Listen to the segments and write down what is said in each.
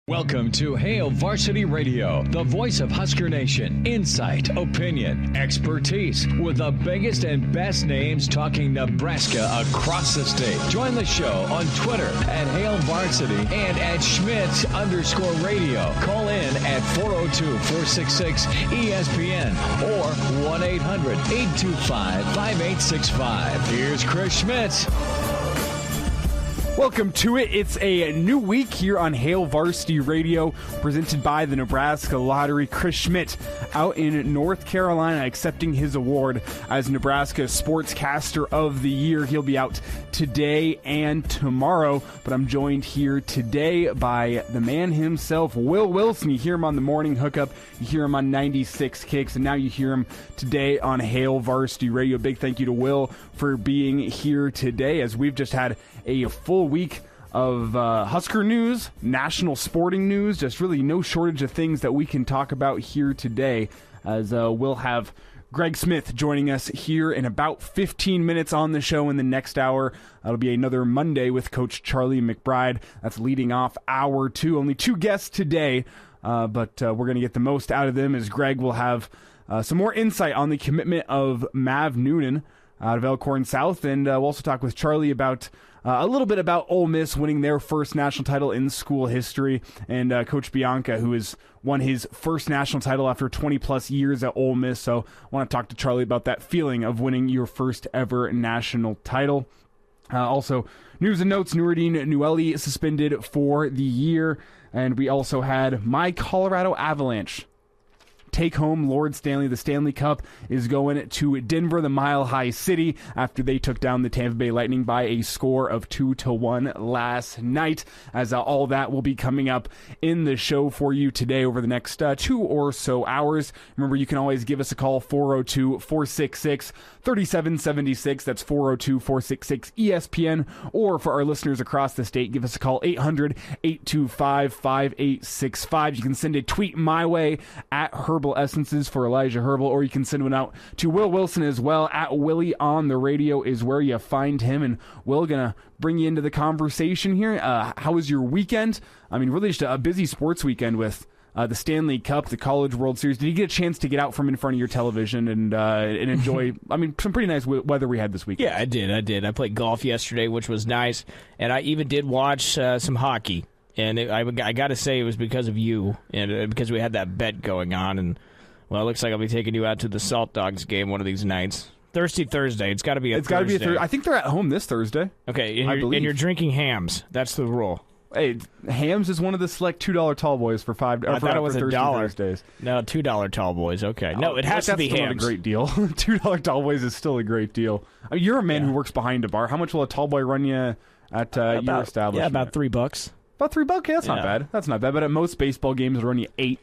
Welcome to Hail Varsity Radio, the voice of Husker Nation. Insight, opinion, expertise, with the biggest and best names talking Nebraska across the state. Join the show on Twitter at Hail Varsity and at Schmidt_radio. Call in at 402-466-ESPN or 1-800-825-5865. Here's Chris Schmidt. Welcome to it. It's a new week here on Hail Varsity Radio, presented by the Nebraska Lottery. Chris Schmidt out in North Carolina accepting his award as Nebraska Sportscaster of the Year. He'll be out today and tomorrow, but I'm joined here today by the man himself, Will Wilson. You hear him on the morning hookup, you hear him on 96 Kicks, and now you hear him today on Hail Varsity Radio. Big thank you to Will for being here today, as we've just had a full week of Husker news, national sporting news, just really no shortage of things that we can talk about here today, as we'll have Greg Smith joining us here in about 15 minutes on the show in the next hour. That'll be another Monday with Coach Charlie McBride. That's leading off hour two. Only two guests today, but we're going to get the most out of them, as Greg will have some more insight on the commitment of Mav Noonan out of Elkhorn South, and we'll also talk with Charlie about a little bit about Ole Miss winning their first national title in school history, and Coach Bianca, who has won his first national title after 20-plus years at Ole Miss. So I want to talk to Charlie about that feeling of winning your first ever national title. Also, news and notes, Nouredin Nouili suspended for the year, and we also had my Colorado Avalanche take home Lord Stanley. The Stanley Cup is going to Denver, the Mile High City, after they took down the Tampa Bay Lightning by a score of 2-1 last night. As all that will be coming up in the show for you today over the next 2 or so hours. Remember, you can always give us a call, 402-466-3776. That's 402-466-ESPN. Or for our listeners across the state, give us a call, 800-825-5865. You can send a tweet my way at Herbal Essences for Elijah Herbal, or you can send one out to Will Wilson as well. At Willie on the Radio is where you find him, and Will gonna bring you into the conversation here. How was your weekend? I mean, really just a busy sports weekend with the Stanley Cup, the College World Series. Did you get a chance to get out from in front of your television and enjoy, I mean, some pretty nice weather we had this weekend? Yeah, I did. I played golf yesterday, which was nice, and I even did watch some hockey. And I got to say, it was because of you, and because we had that bet going on. And, well, it looks like I'll be taking you out to the Salt Dogs game one of these nights. Thirsty Thursday. It's got to be a Thursday. It's got to be a Thursday. I think they're at home this Thursday. Okay, and you're drinking hams. That's the rule. Hey, hams is one of the select $2 tall boys for $5. I thought it was $1. Thursdays. No, $2 tall boys. Okay, no, it has to be hams. That's still a great deal. $2 tall boys is still a great deal. I mean, you're a man who works behind a bar. How much will a tall boy run you at your establishment? Yeah, about $3. About $3, yeah, that's not bad. That's not bad. But at most baseball games, it'll run you $8.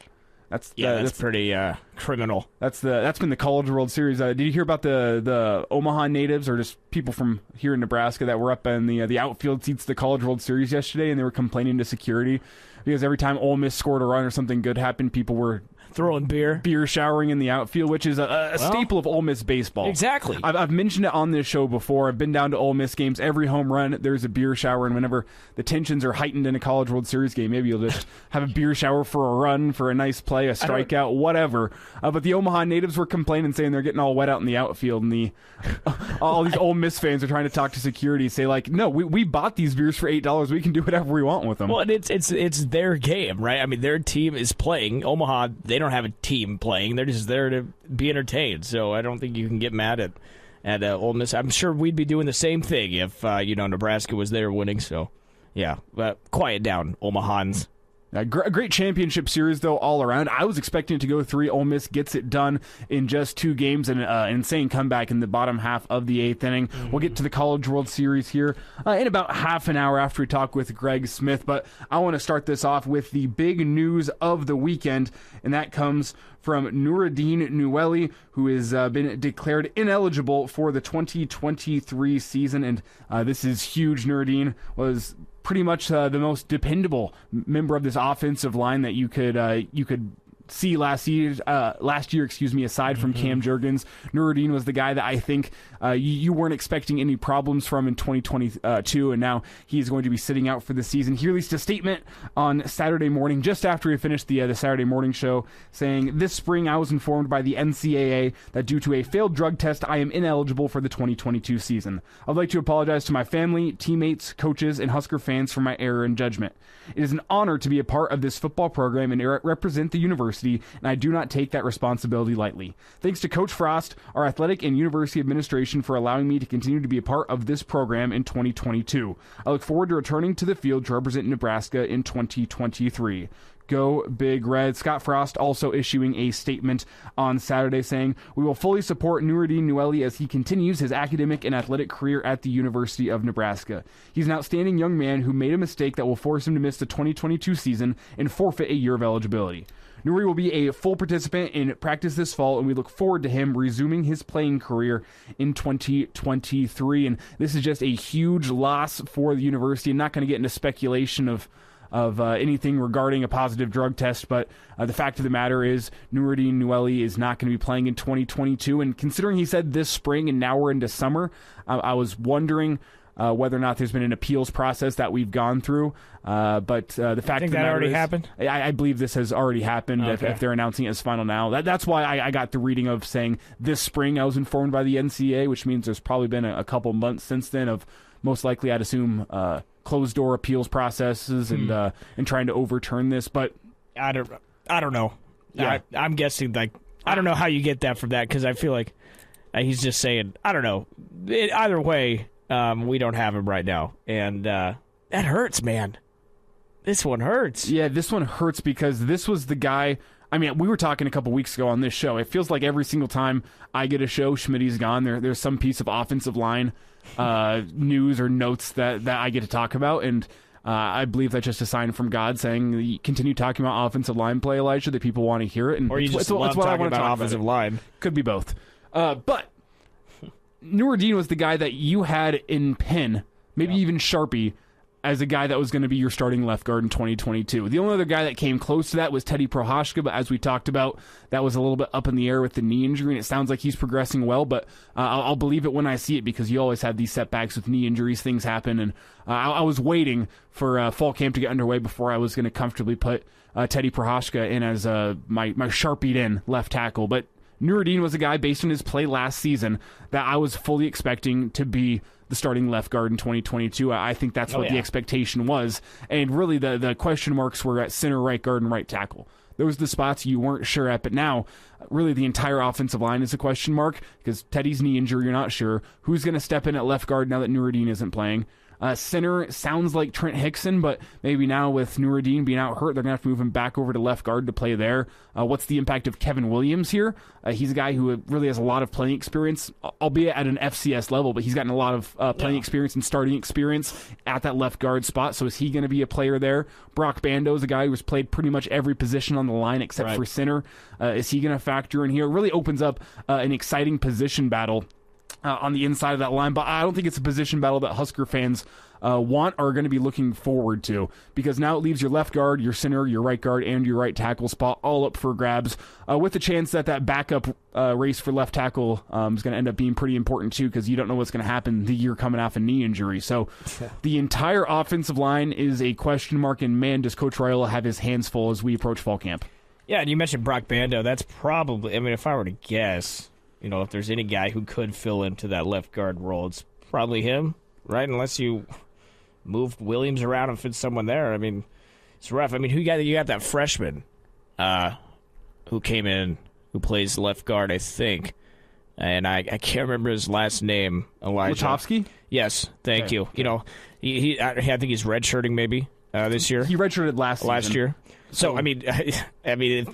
That's pretty criminal. That's been the College World Series. Did you hear about the Omaha natives, or just people from here in Nebraska, that were up in the outfield seats of the College World Series yesterday, and they were complaining to security because every time Ole Miss scored a run or something good happened, people were throwing beer showering in the outfield, which is a staple of Ole Miss baseball. Exactly. I've mentioned it on this show before. I've been down to Ole Miss games. Every home run, there's a beer shower, and whenever the tensions are heightened in a College World Series game, maybe you'll just have a beer shower for a run, for a nice play, a strikeout, whatever. But the Omaha natives were complaining, saying they're getting all wet out in the outfield, and all these Ole Miss fans are trying to talk to security, say like, no, we bought these beers for $8. We can do whatever we want with them. Well, it's their game, right? I mean, their team is playing. Omaha, they don't have a team playing. They're just there to be entertained. So I don't think you can get mad at Ole Miss. I'm sure we'd be doing the same thing if Nebraska was there winning. So yeah, but quiet down, Omahans. A great championship series, though, all around. I was expecting it to go 3. Ole Miss gets it done in just 2 games, and an insane comeback in the bottom half of the 8th inning. We'll get to the College World Series here in about half an hour after we talk with Greg Smith, but I want to start this off with the big news of the weekend, and that comes from Nouredin Nouili, who has been declared ineligible for the 2023 season, and this is huge. Nouredin was pretty much the most dependable member of this offensive line that you could see last year, aside from Cam Jurgens. Nouredin was the guy that I think you weren't expecting any problems from in 2022, and now he's going to be sitting out for the season. He released a statement on Saturday morning, just after he finished the Saturday morning show, saying, "This spring I was informed by the NCAA that due to a failed drug test, I am ineligible for the 2022 season. I'd like to apologize to my family, teammates, coaches, and Husker fans for my error in judgment. It is an honor to be a part of this football program and represent the university, and I do not take that responsibility lightly. Thanks to Coach Frost, our athletic and university administration for allowing me to continue to be a part of this program in 2022. I look forward to returning to the field to represent Nebraska in 2023. Go Big Red." Scott Frost also issuing a statement on Saturday saying, "We will fully support Nouredin Nouili as he continues his academic and athletic career at the University of Nebraska. He's an outstanding young man who made a mistake that will force him to miss the 2022 season and forfeit a year of eligibility. Nouredin will be a full participant in practice this fall, and we look forward to him resuming his playing career in 2023. And this is just a huge loss for the university. I'm not going to get into speculation of anything regarding a positive drug test, but the fact of the matter is Nouredin Nouili is not going to be playing in 2022, and considering he said this spring and now we're into summer, I was wondering whether or not there's been an appeals process that we've gone through, but the fact of the matter already is, happened? I believe this has already happened. Okay. If they're announcing it as final now. That's why I got the reading of saying this spring I was informed by the NCAA, which means there's probably been a couple months since then of most likely, I'd assume, closed-door appeals processes and trying to overturn this, but I don't know. Yeah. I'm guessing, like, I don't know how you get that from that, because I feel like he's just saying, I don't know. Either way, we don't have him right now, and that hurts, man. This one hurts. Yeah, this one hurts because this was the guy. I mean, we were talking a couple weeks ago on this show. It feels like every single time I get a show, Schmidt's gone. There's some piece of offensive line news or notes that I get to talk about, and I believe that's just a sign from God saying, continue talking about offensive line play, Elijah, that people want to hear it. And or you just love talking about offensive line. Could be both. But Nouredin was the guy that you had in pen, maybe even Sharpie, as a guy that was going to be your starting left guard in 2022. The only other guy that came close to that was Teddy Prochazka, but as we talked about, that was a little bit up in the air with the knee injury, and it sounds like he's progressing well, but I'll believe it when I see it, because you always have these setbacks with knee injuries. Things happen, and I was waiting for fall camp to get underway before I was going to comfortably put Teddy Prochazka in as my Sharpied in left tackle, but Nouredin was a guy, based on his play last season, that I was fully expecting to be the starting left guard in 2022. I think that's what the expectation was. And really the question marks were at center, right guard, and right tackle. Those are the spots you weren't sure at. But now, really the entire offensive line is a question mark because Teddy's knee injury, you're not sure. Who's going to step in at left guard now that Nouredin isn't playing? Center sounds like Trent Hickson, but maybe now with Nouredin being out hurt, they're going to have to move him back over to left guard to play there. What's the impact of Kevin Williams here? He's a guy who really has a lot of playing experience, albeit at an FCS level, but he's gotten a lot of playing experience and starting experience at that left guard spot. So is he going to be a player there? Brock Bando is a guy who's played pretty much every position on the line except for center. Is he going to factor in here? It really opens up an exciting position battle on the inside of that line, but I don't think it's a position battle that Husker fans want or are going to be looking forward to, because now it leaves your left guard, your center, your right guard, and your right tackle spot all up for grabs, with the chance that backup race for left tackle is going to end up being pretty important too, because you don't know what's going to happen the year coming off a knee injury. So the entire offensive line is a question mark, and man, does Coach Raiola have his hands full as we approach fall camp. Yeah, and you mentioned Brock Bando. That's probably, I mean, if I were to guess, you know, if there's any guy who could fill into that left guard role, it's probably him, right? Unless you move Williams around and fit someone there. I mean, it's rough. I mean, you got that freshman who came in, who plays left guard, I think, and I can't remember his last name. Elijah Lutovsky? Yes, thank you. You know, I think he's redshirting maybe this year. He redshirted last year. So I mean,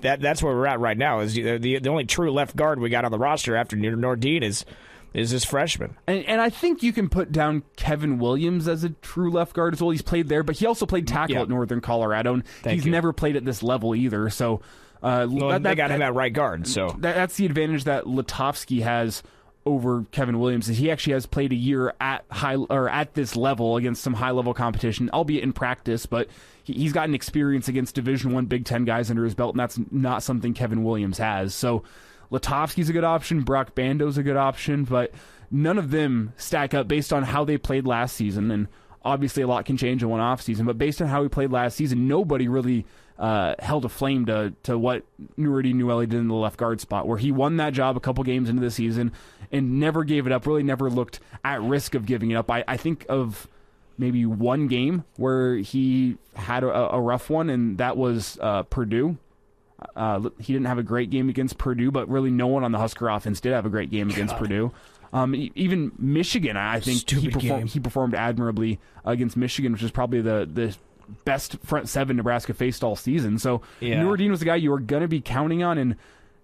that's where we're at right now. Is the only true left guard we got on the roster after Nouredin is this freshman. And I think you can put down Kevin Williams as a true left guard as well. He's played there, but he also played tackle at Northern Colorado, and he's never played at this level either. So they got him at right guard. So that's the advantage that Lutovsky has over Kevin Williams is he actually has played a year at this level against some high level competition, albeit in practice, but he's gotten experience against Division I Big Ten guys under his belt, and that's not something Kevin Williams has. So Latovsky's a good option, Brock Bando's a good option, but none of them stack up based on how they played last season, and obviously a lot can change in one off season, but based on how he played last season, nobody really held a flame to what Nouredin Nouili did in the left guard spot, where he won that job a couple games into the season and never gave it up, really never looked at risk of giving it up. I think of maybe one game where he had a rough one, and that was Purdue. He didn't have a great game against Purdue, but really no one on the Husker offense did have a great game against Purdue. Even Michigan, I think he performed admirably against Michigan, which is probably the best front seven Nebraska faced all season. So Nouredin was the guy you were going to be counting on, and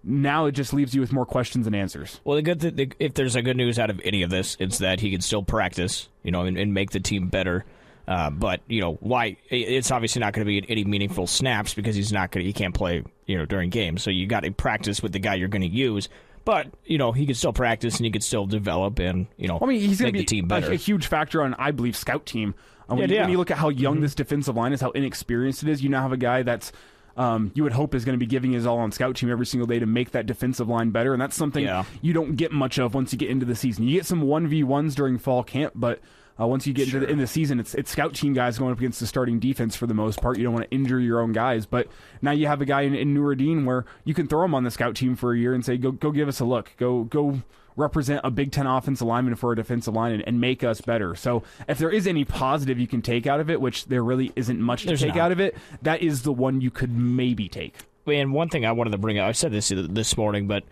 now it just leaves you with more questions than answers. Well, if there's a good news out of any of this, it's that he can still practice, and make the team better. But why? It's obviously not going to be any meaningful snaps because he can't play, during games. So you got to practice with the guy you're going to use. But he can still practice and he can still develop and he's going to be the team better. A huge factor on, I believe, scout team. When you look at how young this defensive line is, how inexperienced it is, you now have a guy that's you would hope is going to be giving his all on scout team every single day to make that defensive line better, and that's something you don't get much of once you get into the season. You get some 1v1s during fall camp, but once you get into the season, it's scout team guys going up against the starting defense for the most part. You don't want to injure your own guys, but now you have a guy in Nouredin where you can throw him on the scout team for a year and say, go give us a look. Go represent a Big Ten offensive lineman for a defensive line and make us better. So if there is any positive you can take out of it, which there really isn't much to take out of it, that is the one you could maybe take. And one thing I wanted to bring up, I said this morning, but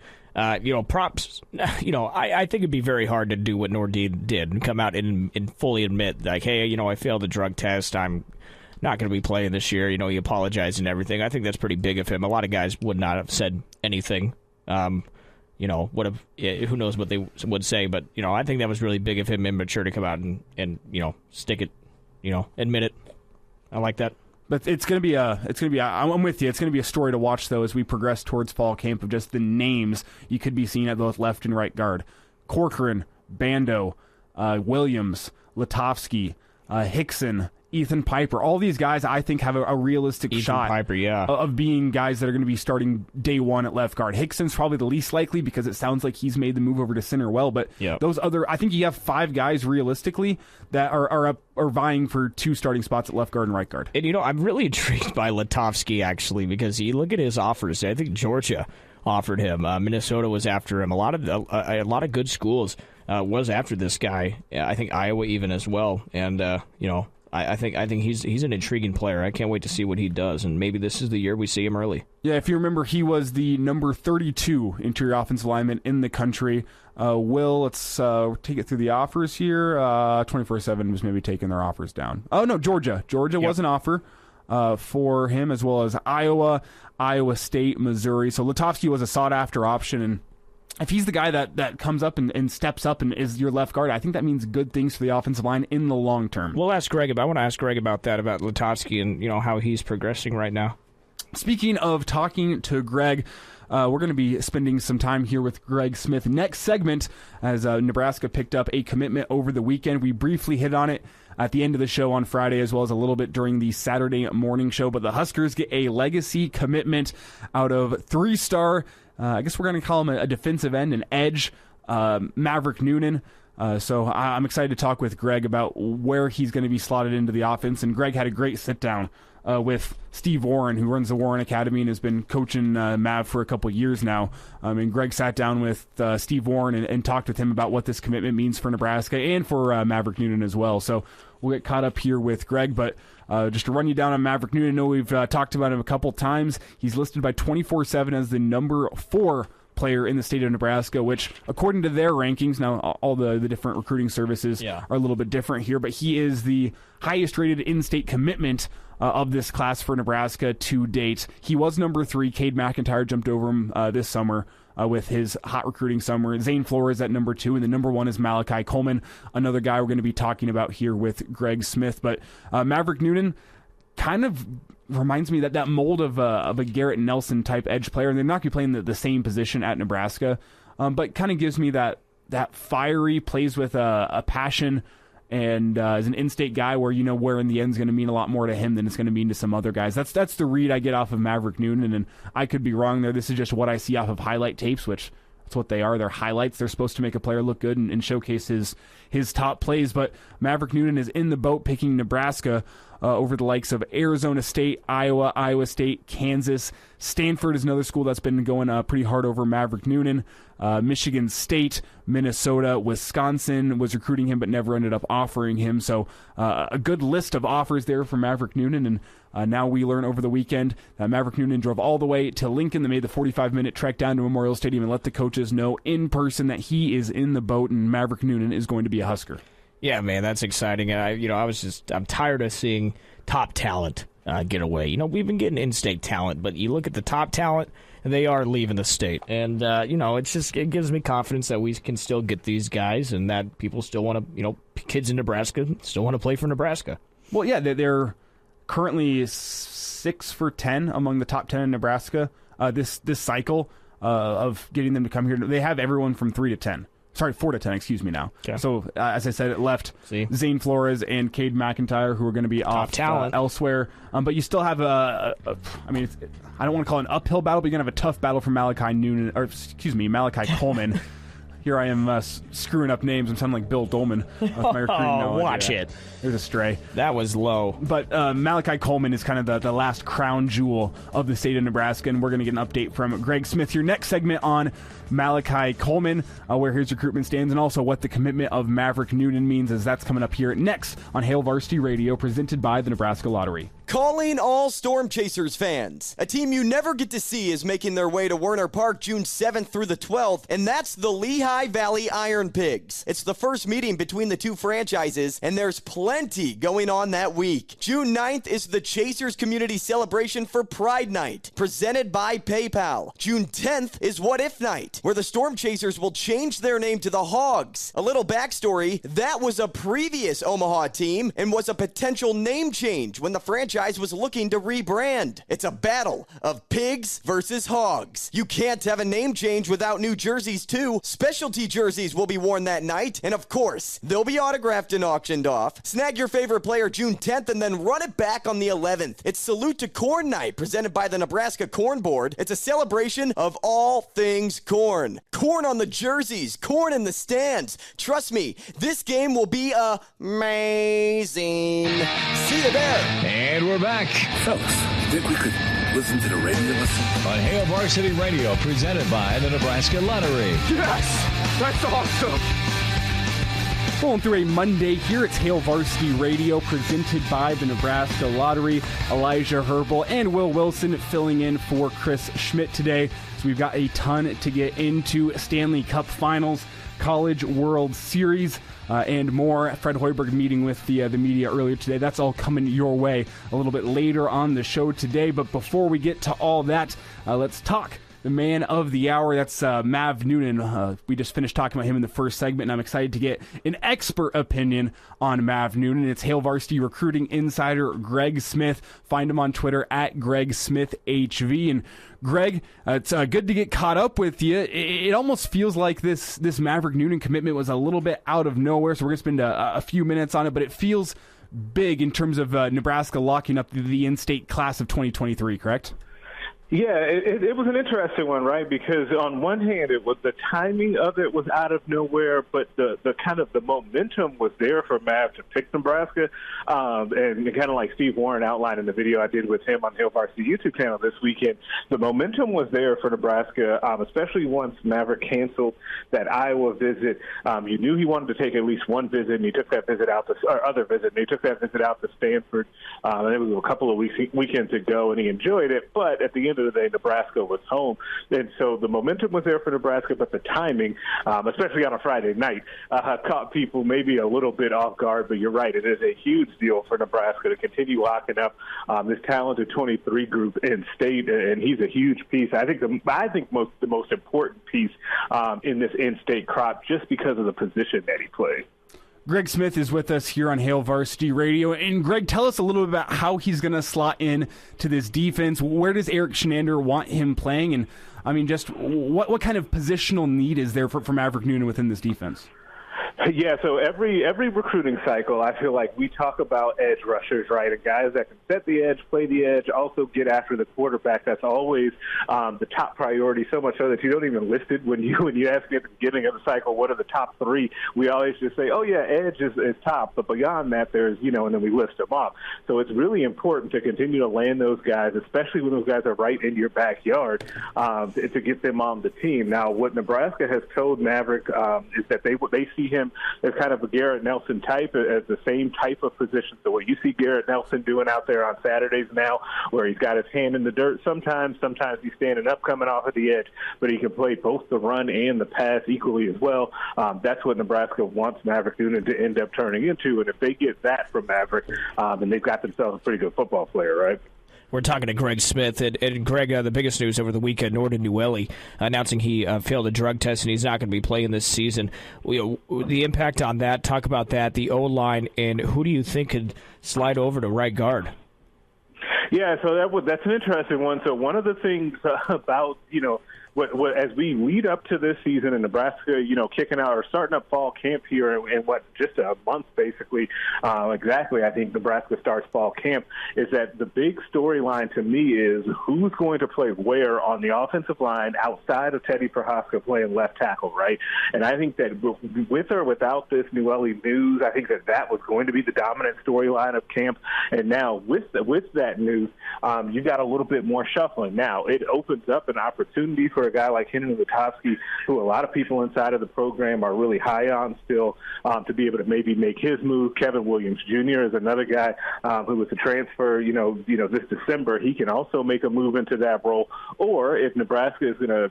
props. I think it'd be very hard to do what Nouredin did and come out and fully admit, like, hey, I failed the drug test. I'm not going to be playing this year. He apologized and everything. I think that's pretty big of him. A lot of guys would not have said anything. Would have. Who knows what they would say? But I think that was really big of him, immature, to come out and stick it. Admit it. I like that. But I'm with you. It's going to be a story to watch, though, as we progress towards fall camp, of just the names you could be seeing at both left and right guard. Corcoran, Bando, Williams, Latovsky, Hickson, Ethan Piper. All these guys, I think, have a realistic shot of being guys that are going to be starting day one at left guard. Hickson's probably the least likely because it sounds like he's made the move over to center well. But those other, I think you have 5 guys realistically that are vying for 2 starting spots at left guard and right guard. And, I'm really intrigued by Latovsky, actually, because you look at his offers. I think Georgia offered him. Minnesota was after him. A lot of good schools was after this guy. I think Iowa even as well. And, I think he's an intriguing player. I can't wait to see what he does, and maybe this is the year we see him early. Yeah, if you remember, he was the number 32 interior offensive lineman in the country. Let's take it through the offers here. 24/7 was maybe taking their offers down. Oh, no, Georgia. Georgia was an offer for him, as well as Iowa, Iowa State, Missouri. So Latovsky was a sought-after option, and if he's the guy that comes up and steps up and is your left guard, I think that means good things for the offensive line in the long term. I want to ask Greg about that, about Latovsky and how he's progressing right now. Speaking of talking to Greg, we're going to be spending some time here with Greg Smith. Next segment, as Nebraska picked up a commitment over the weekend. We briefly hit on it at the end of the show on Friday, as well as a little bit during the Saturday morning show. But the Huskers get a legacy commitment out of 3-star, I guess we're going to call him a defensive end, an edge, Maverick Noonan. So I'm excited to talk with Greg about where he's going to be slotted into the offense. And Greg had a great sit-down with Steve Warren, who runs the Warren Academy and has been coaching Mav for a couple years now. And Greg sat down with Steve Warren and talked with him about what this commitment means for Nebraska and for Maverick Noonan as well. So we'll get caught up here with Greg, but just to run you down on Maverick Noonan, I know we've talked about him a couple times. He's listed by 24/7 as the number 4 player in the state of Nebraska, which, according to their rankings, now all the different recruiting services are a little bit different here, but he is the highest rated in-state commitment of this class for Nebraska to date. He was number 3. Cade McIntyre jumped over him this summer with his hot recruiting summer. Zane Flores at number 2, and the number 1 is Malachi Coleman, another guy we're going to be talking about here with Greg Smith. But Maverick Noonan kind of reminds me that mold of a Garrett Nelson type edge player, and they're not going to be playing the same position at Nebraska, but kind of gives me that that fiery, plays with a passion, and is an in-state guy where you know where in the end is going to mean a lot more to him than it's going to mean to some other guys. That's the read I get off of Maverick Noonan, and I could be wrong there. This is just what I see off of highlight tapes, which that's what they are. They're highlights. They're supposed to make a player look good and showcase his top plays, but Maverick Noonan is in the boat picking Nebraska over the likes of Arizona State, Iowa, Iowa State, Kansas. Stanford is another school that's been going pretty hard over Maverick Noonan. Michigan State, Minnesota, Wisconsin was recruiting him but never ended up offering him. So a good list of offers there for Maverick Noonan. And now we learn over the weekend that Maverick Noonan drove all the way to Lincoln. They made the 45-minute trek down to Memorial Stadium and let the coaches know in person that he is in the boat and Maverick Noonan is going to be a Husker. Yeah, man, that's exciting. I'm tired of seeing top talent get away. We've been getting in-state talent, but you look at the top talent, and they are leaving the state. And, it gives me confidence that we can still get these guys and that people still want to, kids in Nebraska still want to play for Nebraska. Well, yeah, they're currently 6 for 10 among the top 10 in Nebraska this cycle of getting them to come here. They have everyone from 3 to 10. Sorry, 4 to 10, excuse me now. Okay. So, as I said, it left Zane Flores and Cade McIntyre, who are going to be off elsewhere. But you still have I don't want to call it an uphill battle, but you're going to have a tough battle for Malachi Coleman. Here I am screwing up names. I'm sounding like Bill Dolman with my recruiting knowledge. Watch it. There's a stray. That was low. But Malachi Coleman is kind of the last crown jewel of the state of Nebraska, and we're going to get an update from Greg Smith. Your next segment on Malachi Coleman, where his recruitment stands, and also what the commitment of Maverick Noonan means, as that's coming up here next on Hail Varsity Radio, presented by the Nebraska Lottery. Calling all Storm Chasers fans. A team you never get to see is making their way to Werner Park June 7th through the 12th, and that's the Lehigh Valley Iron Pigs. It's the first meeting between the two franchises, and there's plenty going on that week. June 9th is the Chasers Community Celebration for Pride Night, presented by PayPal. June 10th is What If Night, where the Storm Chasers will change their name to the Hogs. A little backstory, that was a previous Omaha team and was a potential name change when the franchise was looking to rebrand. It's a battle of pigs versus hogs. You can't have a name change without new jerseys too. Specialty jerseys will be worn that night, and of course, they'll be autographed and auctioned off. Snag your favorite player June 10th and then run it back on the 11th. It's Salute to Corn Night, presented by the Nebraska Corn Board. It's a celebration of all things corn. Corn on the jerseys, corn in the stands. Trust me, this game will be amazing. See you there. And we're back. Fellas, think we could listen to the radio listen? On Hail Varsity Radio, presented by the Nebraska Lottery. Yes! That's awesome! Rolling through a Monday here. It's Hail Varsity Radio, presented by the Nebraska Lottery. Elijah Herbel and Will Wilson filling in for Chris Schmidt today. So we've got a ton to get into. Stanley Cup Finals, College World Series, and more. Fred Hoiberg meeting with the media earlier today. That's all coming your way a little bit later on the show today. But before we get to all that, let's talk the man of the hour. That's Mav Noonan. We just finished talking about him in the first segment, and I'm excited to get an expert opinion on Mav Noonan. It's Hail Varsity recruiting insider Greg Smith. Find him on Twitter at GregSmithHV. And Greg, it's good to get caught up with you. It almost feels like this Maverick Noonan commitment was a little bit out of nowhere, so we're going to spend a few minutes on it, but it feels big in terms of Nebraska locking up the in-state class of 2023, correct? Yeah, it was an interesting one, right? Because on one hand, it was the timing of it was out of nowhere, but the kind of the momentum was there for Mav to pick Nebraska. And kind of like Steve Warren outlined in the video I did with him on Hail Varsity YouTube channel this weekend, the momentum was there for Nebraska, especially once Maverick canceled that Iowa visit. You knew he wanted to take at least one visit, and he took that visit out to Stanford. And it was a couple of weekends ago, and he enjoyed it. But at the end of the day, Nebraska was home. And so the momentum was there for Nebraska, but the timing, especially on a Friday night, caught people maybe a little bit off guard. But you're right, it is a huge deal for Nebraska to continue locking up this talented 23 group in state, and he's a huge piece. I think the most important piece in this in-state crop, just because of the position that he plays. Greg Smith is with us here on Hail Varsity Radio. And Greg, tell us a little bit about how he's going to slot in to this defense. Where does Eric Shenander want him playing? And, I mean, just what kind of positional need is there for Maverick Noonan within this defense? Yeah, so every recruiting cycle, I feel like we talk about edge rushers, right? And guys that can set the edge, play the edge, also get after the quarterback. That's always the top priority, so much so that you don't even list it when you ask me at the beginning of the cycle, what are the top three? We always just say, oh, yeah, edge is top. But beyond that, there's, and then we list them off. So it's really important to continue to land those guys, especially when those guys are right in your backyard, to get them on the team. Now, what Nebraska has told Maverick is that they see him as kind of a Garrett Nelson type, as the same type of position. So what you see Garrett Nelson doing out there on Saturdays now, where he's got his hand in the dirt sometimes he's standing up coming off of the edge, but he can play both the run and the pass equally as well. That's what Nebraska wants Maverick Noonan to end up turning into, and if they get that from Maverick, then they've got themselves a pretty good football player, right? We're talking to Greg Smith, and Greg, the biggest news over the weekend, Nouredin Nouili announcing he failed a drug test and he's not going to be playing this season. The impact on that, talk about that, the O-line, and who do you think could slide over to right guard? Yeah, so that's an interesting one. So one of the things about, what as we lead up to this season in Nebraska, kicking out or starting up fall camp here in just a month basically, exactly, I think Nebraska starts fall camp, is that the big storyline to me is who's going to play where on the offensive line outside of Teddy Prohaska playing left tackle, right? And I think that with or without this Nouili news, I think that was going to be the dominant storyline of camp. And now with that news, you got a little bit more shuffling. Now, it opens up an opportunity for a guy like Henry Lutovsky, who a lot of people inside of the program are really high on still, to be able to maybe make his move. Kevin Williams Jr. is another guy who was a transfer, this December. He can also make a move into that role. Or if Nebraska is going to,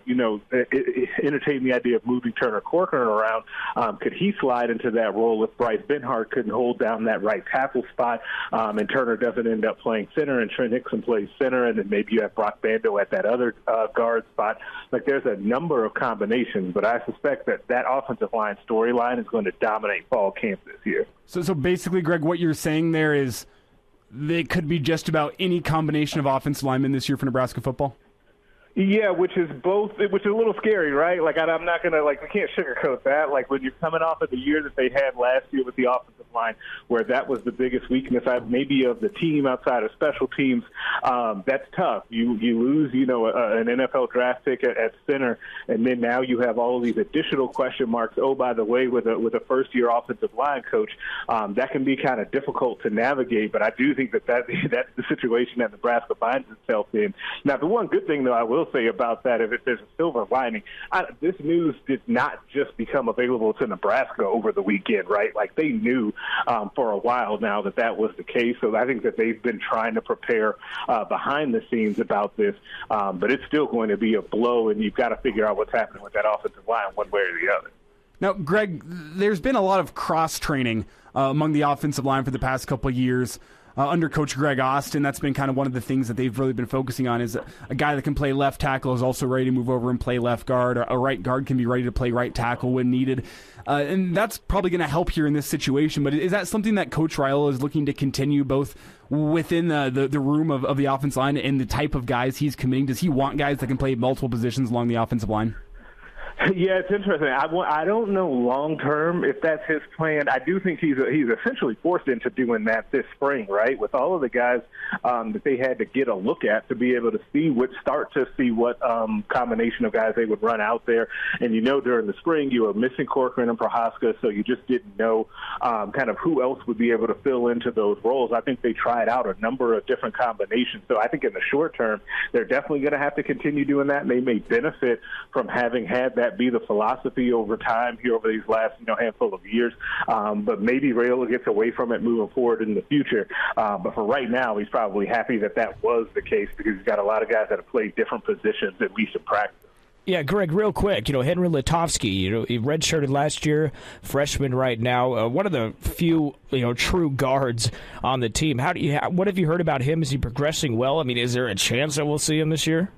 entertain the idea of moving Turner Corcoran around, could he slide into that role if Bryce Benhart couldn't hold down that right tackle spot, and Turner doesn't end up playing center and Trent Hickson plays center, and then maybe you have Brock Bando at that other guard spot. Like, there's a number of combinations, but I suspect that offensive line storyline is going to dominate fall camp this year. So basically, Greg, what you're saying there is they could be just about any combination of offensive linemen this year for Nebraska football? Yeah, which is a little scary, right? Like, I'm not going to, we can't sugarcoat that. Like, when you're coming off of the year that they had last year with the offensive line, where that was the biggest weakness maybe of the team outside of special teams, that's tough. You lose, an NFL draft pick at center, and then now you have all of these additional question marks. Oh, by the way, with a first-year offensive line coach, that can be kind of difficult to navigate, but I do think that's the situation that Nebraska finds itself in. Now, the one good thing, though, I will say about that, if there's a silver lining, this news did not just become available to Nebraska over the weekend, right? Like, they knew for a while now that was the case. So I think that they've been trying to prepare behind the scenes about this, but it's still going to be a blow, and you've got to figure out what's happening with that offensive line one way or the other. Now, Greg, there's been a lot of cross-training among the offensive line for the past couple of years. Under Coach Greg Austin, that's been kind of one of the things that they've really been focusing on, is a guy that can play left tackle is also ready to move over and play left guard. A right guard can be ready to play right tackle when needed. And that's probably going to help here in this situation. But is that something that Coach Raiola is looking to continue both within the room of the offensive line and the type of guys he's committing? Does he want guys that can play multiple positions along the offensive line? Yeah, it's interesting. I don't know long term if that's his plan. I do think he's essentially forced into doing that this spring, right? With all of the guys that they had to get a look at to be able to start to see what combination of guys they would run out there. And during the spring you were missing Corcoran and Prohaska, so you just didn't know kind of who else would be able to fill into those roles. I think they tried out a number of different combinations. So I think in the short term they're definitely going to have to continue doing that, and they may benefit from having had that be the philosophy over time here over these last handful of years, but maybe Raiola gets away from it moving forward in the future. But for right now, he's probably happy that was the case, because he's got a lot of guys that have played different positions at least in practice. Yeah, Greg, real quick, Henry Lutovsky, he redshirted last year, freshman right now, one of the few, true guards on the team. What have you heard about him? Is he progressing well? I mean, is there a chance that we'll see him this year?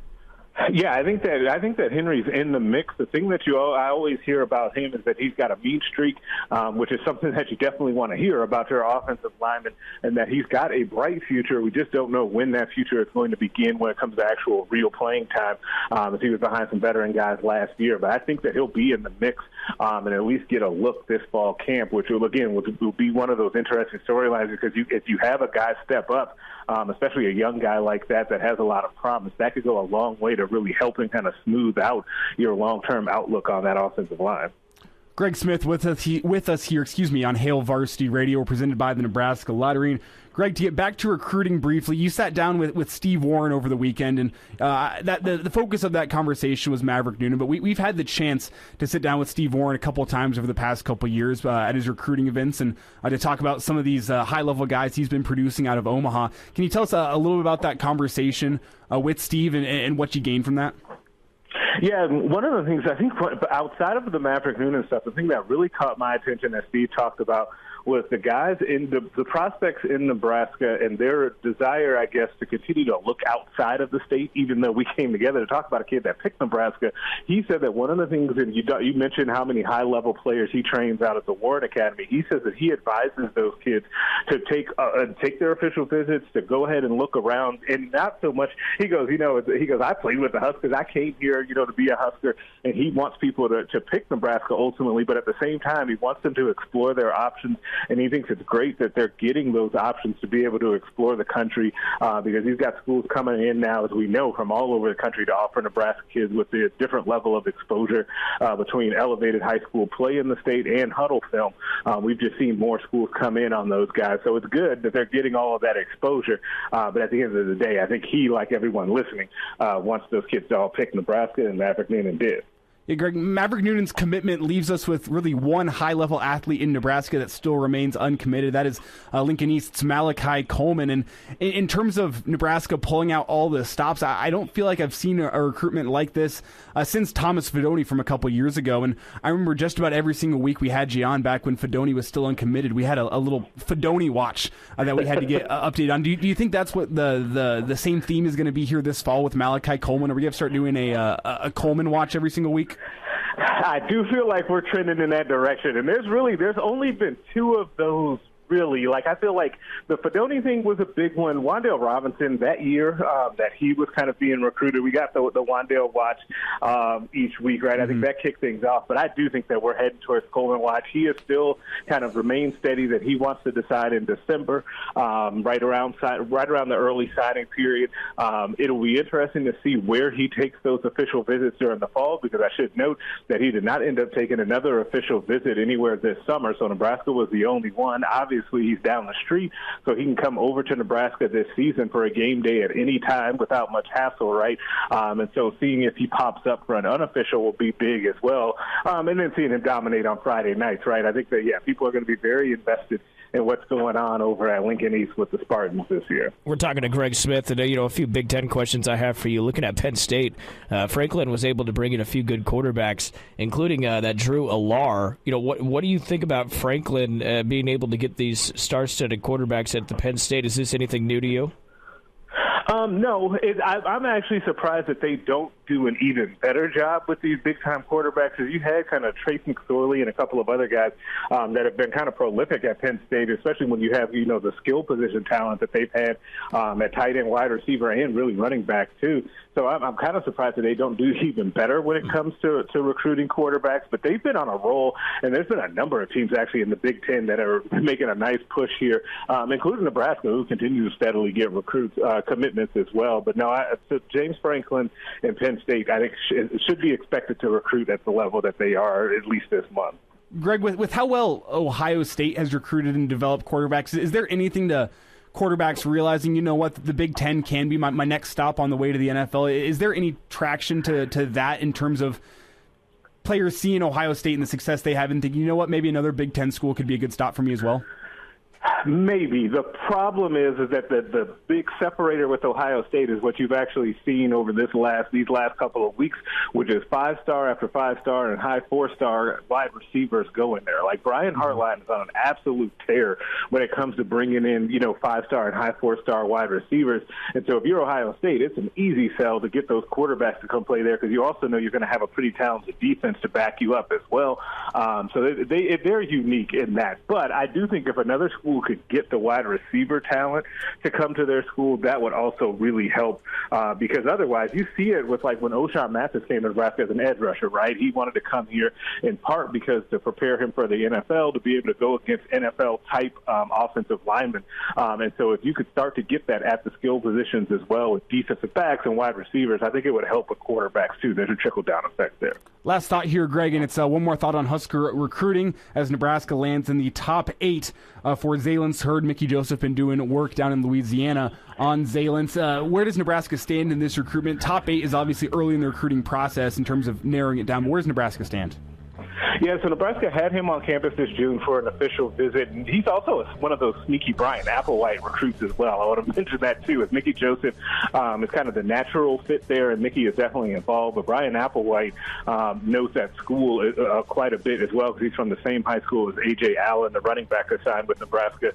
Yeah, I think that Henry's in the mix. The thing that I always hear about him is that he's got a mean streak, which is something that you definitely want to hear about your offensive lineman, and that he's got a bright future. We just don't know when that future is going to begin when it comes to actual real playing time, as he was behind some veteran guys last year. But I think that he'll be in the mix and at least get a look this fall camp, which will be one of those interesting storylines, because if you have a guy step up, especially a young guy like that has a lot of promise, that could go a long way to really helping kind of smooth out your long-term outlook on that offensive line. Greg Smith with us here, on Hail Varsity Radio, presented by the Nebraska Lottery. And Greg, to get back to recruiting briefly, you sat down with Steve Warren over the weekend, and the focus of that conversation was Maverick Noonan. But we've had the chance to sit down with Steve Warren a couple of times over the past couple of years at his recruiting events, and to talk about some of these high-level guys he's been producing out of Omaha. Can you tell us a little bit about that conversation with Steve and what you gained from that? Yeah, one of the things I think outside of the Maverick Noonan stuff, the thing that really caught my attention that Steve talked about was the guys in the prospects in Nebraska and their desire, I guess, to continue to look outside of the state, even though we came together to talk about a kid that picked Nebraska. He said that one of the things, and you mentioned how many high-level players he trains out at the Warren Academy. He says that he advises those kids to take their official visits, to go ahead and look around, and not so much. He goes, I played with the Huskers. I came here, to be a Husker, and he wants people to pick Nebraska ultimately, but at the same time, he wants them to explore their options. And he thinks it's great that they're getting those options to be able to explore the country, because he's got schools coming in now, as we know, from all over the country to offer Nebraska kids with the different level of exposure between elevated high school play in the state and huddle film. We've just seen more schools come in on those guys. So it's good that they're getting all of that exposure. But at the end of the day, I think he, like everyone listening, wants those kids to all pick Nebraska, and Maverick Noonan did. Yeah, Greg, Maverick Noonan's commitment leaves us with really one high-level athlete in Nebraska that still remains uncommitted. That is Lincoln East's Malachi Coleman. And in terms of Nebraska pulling out all the stops, I don't feel like I've seen a recruitment like this since Thomas Fedoni from a couple years ago. And I remember just about every single week we had you on back when Fedoni was still uncommitted. We had a little Fedoni watch that we had to get updated on. Do you think that's what the same theme is going to be here this fall with Malachi Coleman? Are we going to start doing a Coleman watch every single week? I do feel like we're trending in that direction, and there's only been two of those. Really, I feel like the Fedoni thing was a big one. Wandale Robinson, that year that he was kind of being recruited, we got the Wandale watch each week, right? I think that kicked things off. But I do think that we're heading towards Coleman watch. He has still kind of remained steady that he wants to decide in December, right around the early signing period. It'll be interesting to see where he takes those official visits during the fall, because I should note that he did not end up taking another official visit anywhere this summer. So Nebraska was the only one. Obviously, he's down the street, so he can come over to Nebraska this season for a game day at any time without much hassle, right? And so seeing if he pops up for an unofficial will be big as well. And then seeing him dominate on Friday nights, right? I think that, people are going to be very invested in what's going on over at Lincoln East with the Spartans this year. We're talking to Greg Smith, and a few Big Ten questions I have for you. Looking at Penn State, Franklin was able to bring in a few good quarterbacks, including that Drew Alar. What do you think about Franklin being able to get these star-studded quarterbacks at the Penn State? Is this anything new to you? No, I'm actually surprised that they don't do an even better job with these big-time quarterbacks. As you had kind of Trace McSorley and a couple of other guys that have been kind of prolific at Penn State, especially when you have, the skill position talent that they've had at tight end, wide receiver, and really running back, too. So I'm kind of surprised that they don't do even better when it comes to recruiting quarterbacks. But they've been on a roll, and there's been a number of teams actually in the Big Ten that are making a nice push here, including Nebraska, who continue to steadily get recruits commitments as well. But no, James Franklin and Penn State, I think, should be expected to recruit at the level that they are, at least this month. Greg, with how well Ohio State has recruited and developed quarterbacks, is there anything to quarterbacks realizing, the Big Ten can be my next stop on the way to the NFL? Is there any traction to that in terms of players seeing Ohio State and the success they have and thinking, maybe another Big Ten school could be a good stop for me as well? Maybe. The problem is that the big separator with Ohio State is what you've actually seen over these last couple of weeks, which is 5-star after 5-star and high 4-star wide receivers going there. Like Brian Hartline is on an absolute tear when it comes to bringing in, 5-star and high 4-star wide receivers. And so if you're Ohio State, it's an easy sell to get those quarterbacks to come play there because you also know you're going to have a pretty talented defense to back you up as well. So they're unique in that. But I do think if another school could get the wide receiver talent to come to their school, that would also really help because otherwise you see it with like when O'Shawn Mathis came to Nebraska as an edge rusher, right? He wanted to come here in part because to prepare him for the NFL, to be able to go against NFL-type offensive linemen. And so if you could start to get that at the skill positions as well with defensive backs and wide receivers, I think it would help with quarterbacks too. There's a trickle-down effect there. Last thought here, Greg, and it's one more thought on Husker recruiting as Nebraska lands in the top 8 for Zalen's Herd. Mickey Joseph been doing work down in Louisiana on Zalen's. Where does Nebraska stand in this recruitment? Top 8 is obviously early in the recruiting process in terms of narrowing it down. Where does Nebraska stand? Yeah, so Nebraska had him on campus this June for an official visit, and he's also one of those sneaky Brian Applewhite recruits as well. I want to mention that, too, as Mickey Joseph is kind of the natural fit there, and Mickey is definitely involved. But Brian Applewhite knows that school quite a bit as well because he's from the same high school as A.J. Allen, the running back that signed with Nebraska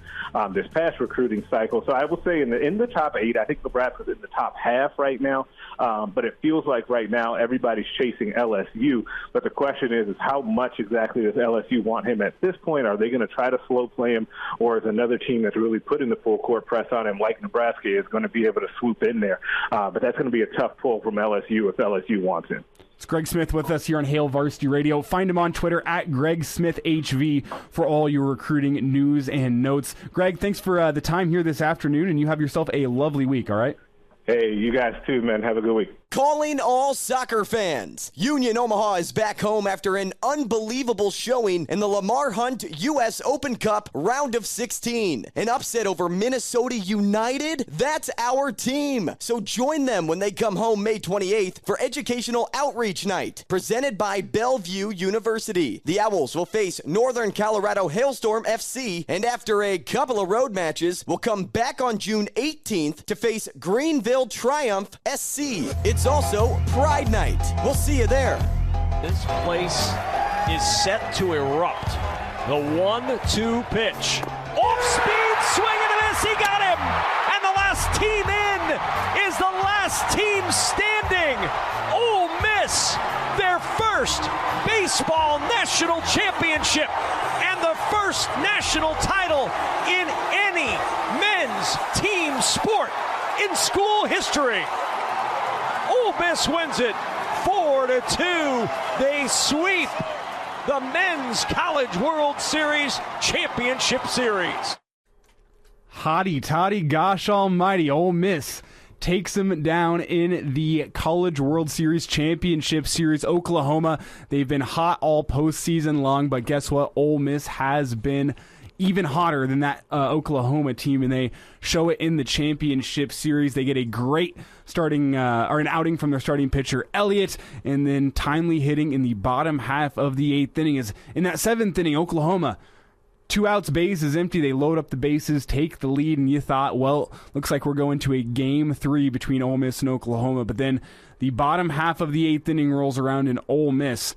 this past recruiting cycle. So I will say in the top 8, I think Nebraska's in the top half right now, but it feels like right now everybody's chasing LSU. But the question is how much exactly does LSU want him at this point? Are they going to try to slow play him, or is another team that's really putting the full court press on him like Nebraska is going to be able to swoop in there? But that's going to be a tough pull from LSU if LSU wants him. It's Greg Smith with us here on Hail Varsity Radio. Find him on Twitter at GregSmithHV for all your recruiting news and notes. Greg, thanks for the time here this afternoon, and you have yourself a lovely week, all right? Hey, you guys too, man. Have a good week. Calling all soccer fans. Union Omaha is back home after an unbelievable showing in the Lamar Hunt U.S. Open Cup round of 16. An upset over Minnesota United? That's our team. So join them when they come home May 28th for Educational Outreach Night, presented by Bellevue University. The Owls will face Northern Colorado Hailstorm FC, and after a couple of road matches, will come back on June 18th to face Greenville Triumph SC. It's also Pride Night. We'll see you there. This place is set to erupt. The 1-2 pitch. Off speed, swing and a miss. He got him. And the last team in is the last team standing. Ole Miss, their first baseball national championship and the first national title in any men's team sport in school history. Ole Miss wins it 4-2. They sweep the Men's College World Series Championship Series. Hotty toddy, gosh almighty, Ole Miss takes them down in the College World Series Championship Series. Oklahoma, they've been hot all postseason long, but guess what? Ole Miss has been even hotter than that Oklahoma team, and they show it in the championship series. They get a great starting or an outing from their starting pitcher Elliott, and then timely hitting in the bottom half of the 8th inning. Is in that 7th inning, Oklahoma, 2 outs, bases empty. They load up the bases, take the lead, and you thought, well, looks like we're going to a Game 3 between Ole Miss and Oklahoma. But then the bottom half of the 8th inning rolls around, and Ole Miss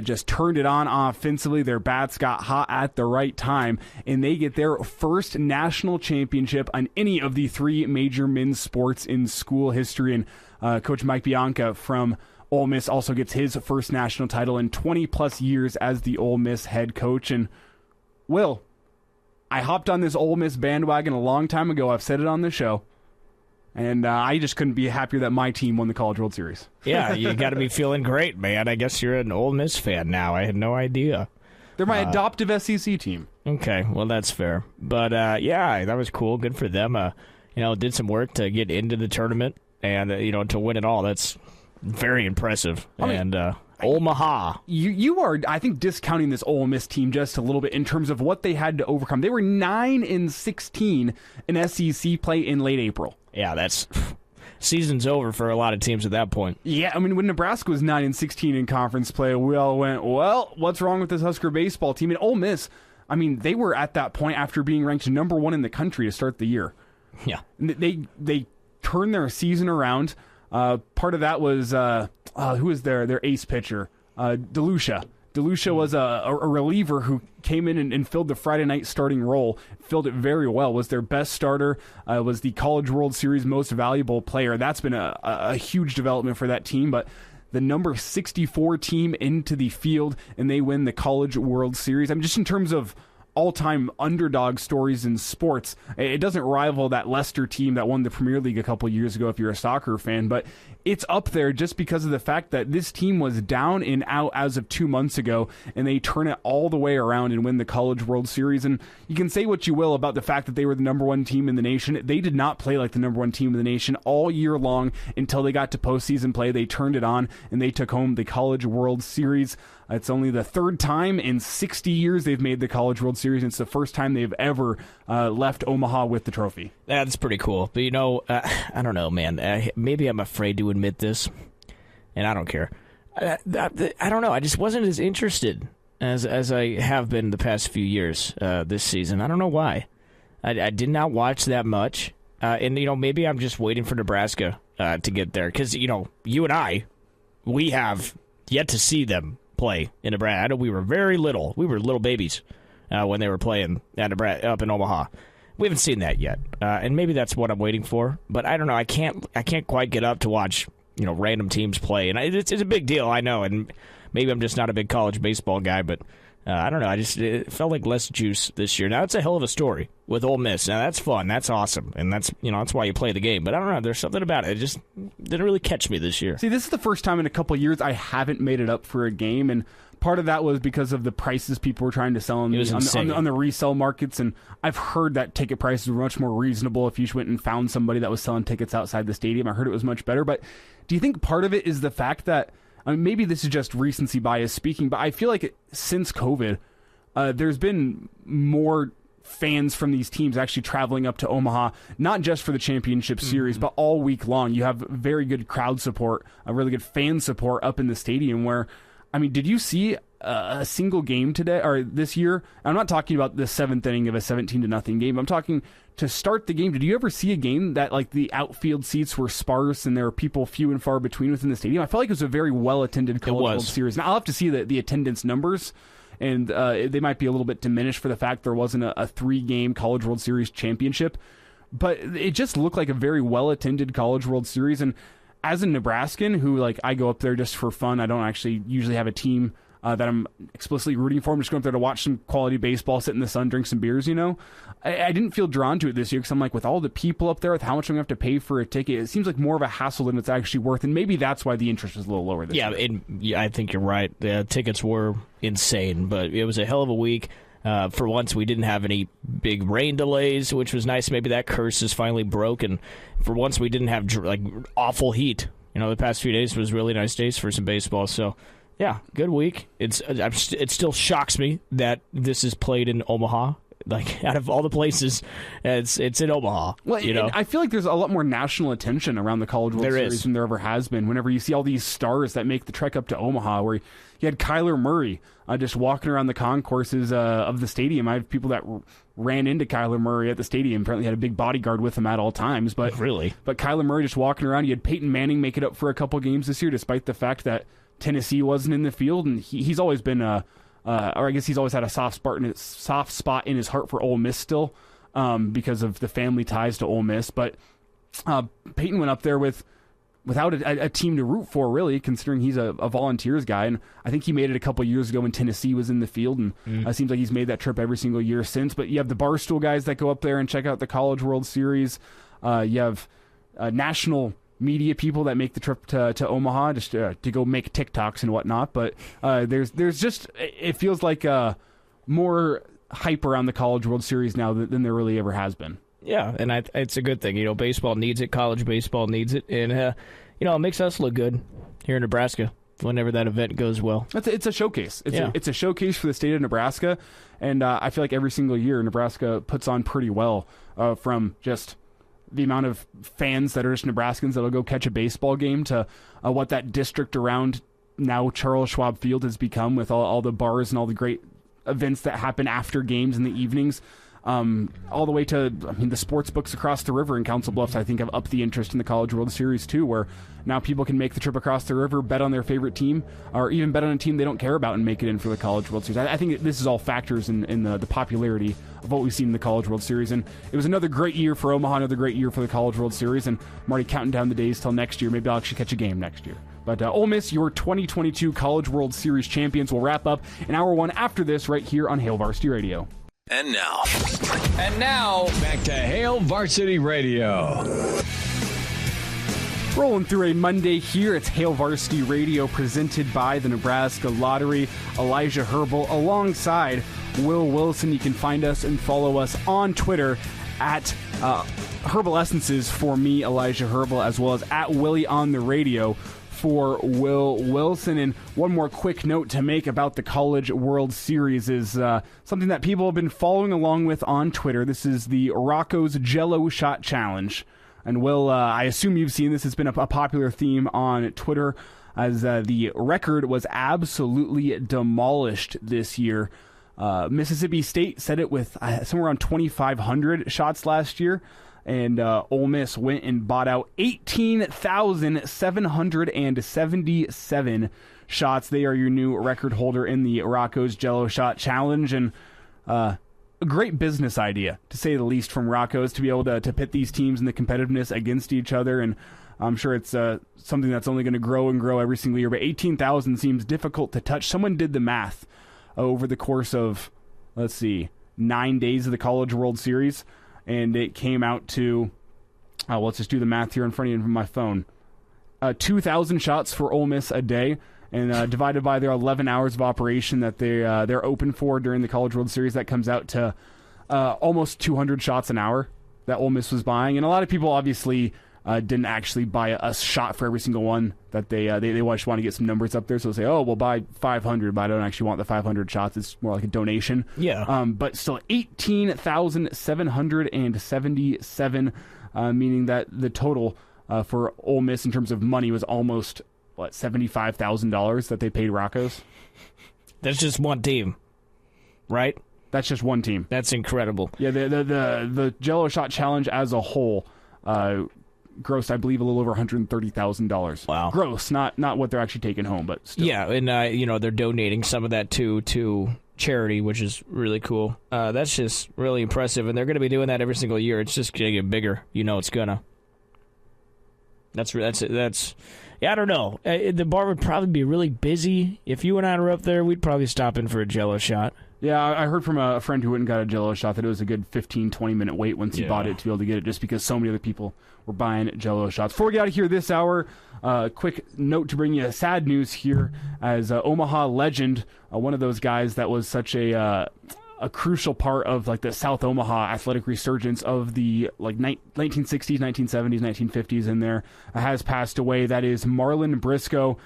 just turned it on offensively. Their bats got hot at the right time, and they get their first national championship on any of the 3 major men's sports in school history. And Coach Mike Bianca from Ole Miss also gets his first national title in 20-plus years as the Ole Miss head coach. And, Will, I hopped on this Ole Miss bandwagon a long time ago. I've said it on the show. And I just couldn't be happier that my team won the College World Series. Yeah, you got to be feeling great, man. I guess you're an Ole Miss fan now. I had no idea. They're my adoptive SEC team. Okay, well, that's fair. But, yeah, that was cool. Good for them. Did some work to get into the tournament and, to win it all. That's very impressive. Omaha. You are, I think, discounting this Ole Miss team just a little bit in terms of what they had to overcome. They were 9-16 in SEC play in late April. Yeah, that's season's over for a lot of teams at that point. Yeah, I mean, when Nebraska was 9-16 in conference play, we all went, well, what's wrong with this Husker baseball team? And Ole Miss, I mean, they were at that point after being ranked number 1 in the country to start the year. Yeah. They turned their season around. Part of that was, who was their ace pitcher? DeLucia. DeLucia was a reliever who came in and filled the Friday night starting role, filled it very well, was their best starter, was the College World Series most valuable player. That's been a huge development for that team, but the number 64 team into the field, and they win the College World Series. I mean, just in terms of all-time underdog stories in sports, it doesn't rival that Leicester team that won the Premier League a couple years ago if you're a soccer fan, but it's up there just because of the fact that this team was down and out as of 2 months ago, and they turn it all the way around and win the College World Series. And you can say what you will about the fact that they were the number 1 team in the nation. They did not play like the number 1 team in the nation all year long until they got to postseason play. They turned it on, and they took home the College World Series. It's only the 3rd time in 60 years they've made the College World Series, and it's the first time they've ever left Omaha with the trophy. That's pretty cool. But, I don't know, man. Maybe I'm afraid to admit this, and I don't care. I don't know. I just wasn't as interested as I have been the past few years this season. I don't know why. I did not watch that much. And, maybe I'm just waiting for Nebraska to get there. Because, you and I, we have yet to see them play in Nebraska. I know we were very little. We were little babies when they were playing at Nebraska, up in Omaha. We haven't seen that yet, and maybe that's what I'm waiting for. But I don't know. I can't quite get up to watch random teams play, and it's a big deal. I know, and maybe I'm just not a big college baseball guy, but I don't know. It felt like less juice this year. Now it's a hell of a story with Ole Miss. Now that's fun. That's awesome, and that's that's why you play the game. But I don't know. There's something about it. It just didn't really catch me this year. See, this is the first time in a couple years I haven't made it up for a game, and part of that was because of the prices people were trying to sell on the resale markets, and I've heard that ticket prices were much more reasonable if you went and found somebody that was selling tickets outside the stadium. I heard it was much better. But do you think part of it is the fact that, maybe this is just recency bias speaking, but I feel like since COVID, there's been more fans from these teams actually traveling up to Omaha, not just for the championship series, but all week long. You have very good crowd support, a really good fan support up in the stadium where, did you see a single game today or this year? I'm not talking about the 7th inning of a 17-0 game. I'm talking to start the game. Did you ever see a game that like the outfield seats were sparse and there were people few and far between within the stadium? I felt like it was a very well-attended College World Series. Now, I'll have to see the attendance numbers, and they might be a little bit diminished for the fact there wasn't a 3-game College World Series championship. But it just looked like a very well-attended College World Series, and as a Nebraskan who, I go up there just for fun, I don't actually usually have a team that I'm explicitly rooting for. I'm just going up there to watch some quality baseball, sit in the sun, drink some beers, I didn't feel drawn to it this year because I'm like, with all the people up there, with how much I'm going to have to pay for a ticket, it seems like more of a hassle than it's actually worth, and maybe that's why the interest was a little lower this year. Yeah, I think you're right. The tickets were insane, but it was a hell of a week. For once, we didn't have any big rain delays, which was nice. Maybe that curse is finally broken. For once, we didn't have awful heat. The past few days was really nice days for some baseball. So, yeah, good week. It still shocks me that this is played in Omaha. Out of all the places, it's in Omaha. Well, I feel like there's a lot more national attention around the College World Series than there ever has been. Whenever you see all these stars that make the trek up to Omaha, where you had Kyler Murray just walking around the concourses of the stadium. I have people that ran into Kyler Murray at the stadium. Apparently had a big bodyguard with him at all times. But Kyler Murray just walking around. You had Peyton Manning make it up for a couple games this year, despite the fact that Tennessee wasn't in the field, and he's always been or I guess he's always had a soft spot in his heart for Ole Miss still, because of the family ties to Ole Miss. But Peyton went up there without a team to root for, really, considering he's a volunteers guy. And I think he made it a couple years ago when Tennessee was in the field, and it seems like he's made that trip every single year since. But you have the Barstool guys that go up there and check out the College World Series. You have national media people that make the trip to Omaha just to go make TikToks and whatnot. But there's just, it feels like more hype around the College World Series now than there really ever has been. Yeah, and it's a good thing. Baseball needs it. College baseball needs it. And, it makes us look good here in Nebraska whenever that event goes well. It's a showcase. It's a showcase for the state of Nebraska. And I feel like every single year Nebraska puts on pretty well, from just the amount of fans that are just Nebraskans that'll go catch a baseball game to what that district around now Charles Schwab Field has become, with all the bars and all the great events that happen after games in the evenings. All the way to, the sports books across the river in Council Bluffs, I think, have upped the interest in the College World Series too, where now people can make the trip across the river, bet on their favorite team, or even bet on a team they don't care about and make it in for the College World Series. I think this is all factors in the popularity of what we've seen in the College World Series, and it was another great year for Omaha, another great year for the College World Series, and I'm already counting down the days till next year. Maybe I'll actually catch a game next year. But Ole Miss, your 2022 College World Series champions, will wrap up in hour one after this right here on Hail Varsity Radio. And now, back to Hail Varsity Radio. Rolling through a Monday here. It's Hail Varsity Radio presented by the Nebraska Lottery. Elijah Herbel alongside Will Wilson. You can find us and follow us on Twitter at Herbal Essences for me, Elijah Herbel, as well as at Willie on the Radio for Will Wilson. And one more quick note to make about the College World Series is something that people have been following along with on Twitter. This is the Rocco's Jello Shot Challenge. And Will, I assume you've seen this. It's been a popular theme on Twitter as the record was absolutely demolished this year. Mississippi State set it with somewhere around 2,500 shots last year. And Ole Miss went and bought out 18,777 shots. They are your new record holder in the Rocco's Jello Shot Challenge. And a great business idea, to say the least, from Rocco's to be able to pit these teams in the competitiveness against each other. And I'm sure it's something that's only going to grow and grow every single year. But 18,000 seems difficult to touch. Someone did the math over the course of, 9 days of the College World Series. And it came out to, let's just do the math here in front of you on my phone. 2,000 shots for Ole Miss a day, and divided by their 11 hours of operation that they're open for during the College World Series, that comes out to almost 200 shots an hour that Ole Miss was buying. And a lot of people obviously didn't actually buy a shot for every single one that they just want to get some numbers up there. So they'll say, we'll buy 500, but I don't actually want the 500 shots. It's more like a donation. Yeah. But still 18,777, meaning that the total for Ole Miss in terms of money was almost, $75,000 that they paid Rocco's. That's just one team, right? That's just one team. That's incredible. Yeah, the Jello Shot Challenge as a whole grossed, I believe, a little over $130,000. Wow. Gross, not what they're actually taking home, but still. Yeah, and they're donating some of that to charity, which is really cool. That's just really impressive, and they're going to be doing that every single year. It's just going to get bigger. It's gonna. That's yeah, I don't know. The bar would probably be really busy. If you and I were up there, we'd probably stop in for a Jello shot. Yeah, I heard from a friend who went and got a Jello shot that it was a good 15, 20-minute wait once he bought it to be able to get it, just because so many other people were buying Jello shots. Before we get out of here this hour, quick note to bring you sad news here, as Omaha legend, one of those guys that was such a crucial part of the South Omaha athletic resurgence of the 1960s, 1970s, 1950s in there, has passed away. That is Marlon Briscoe,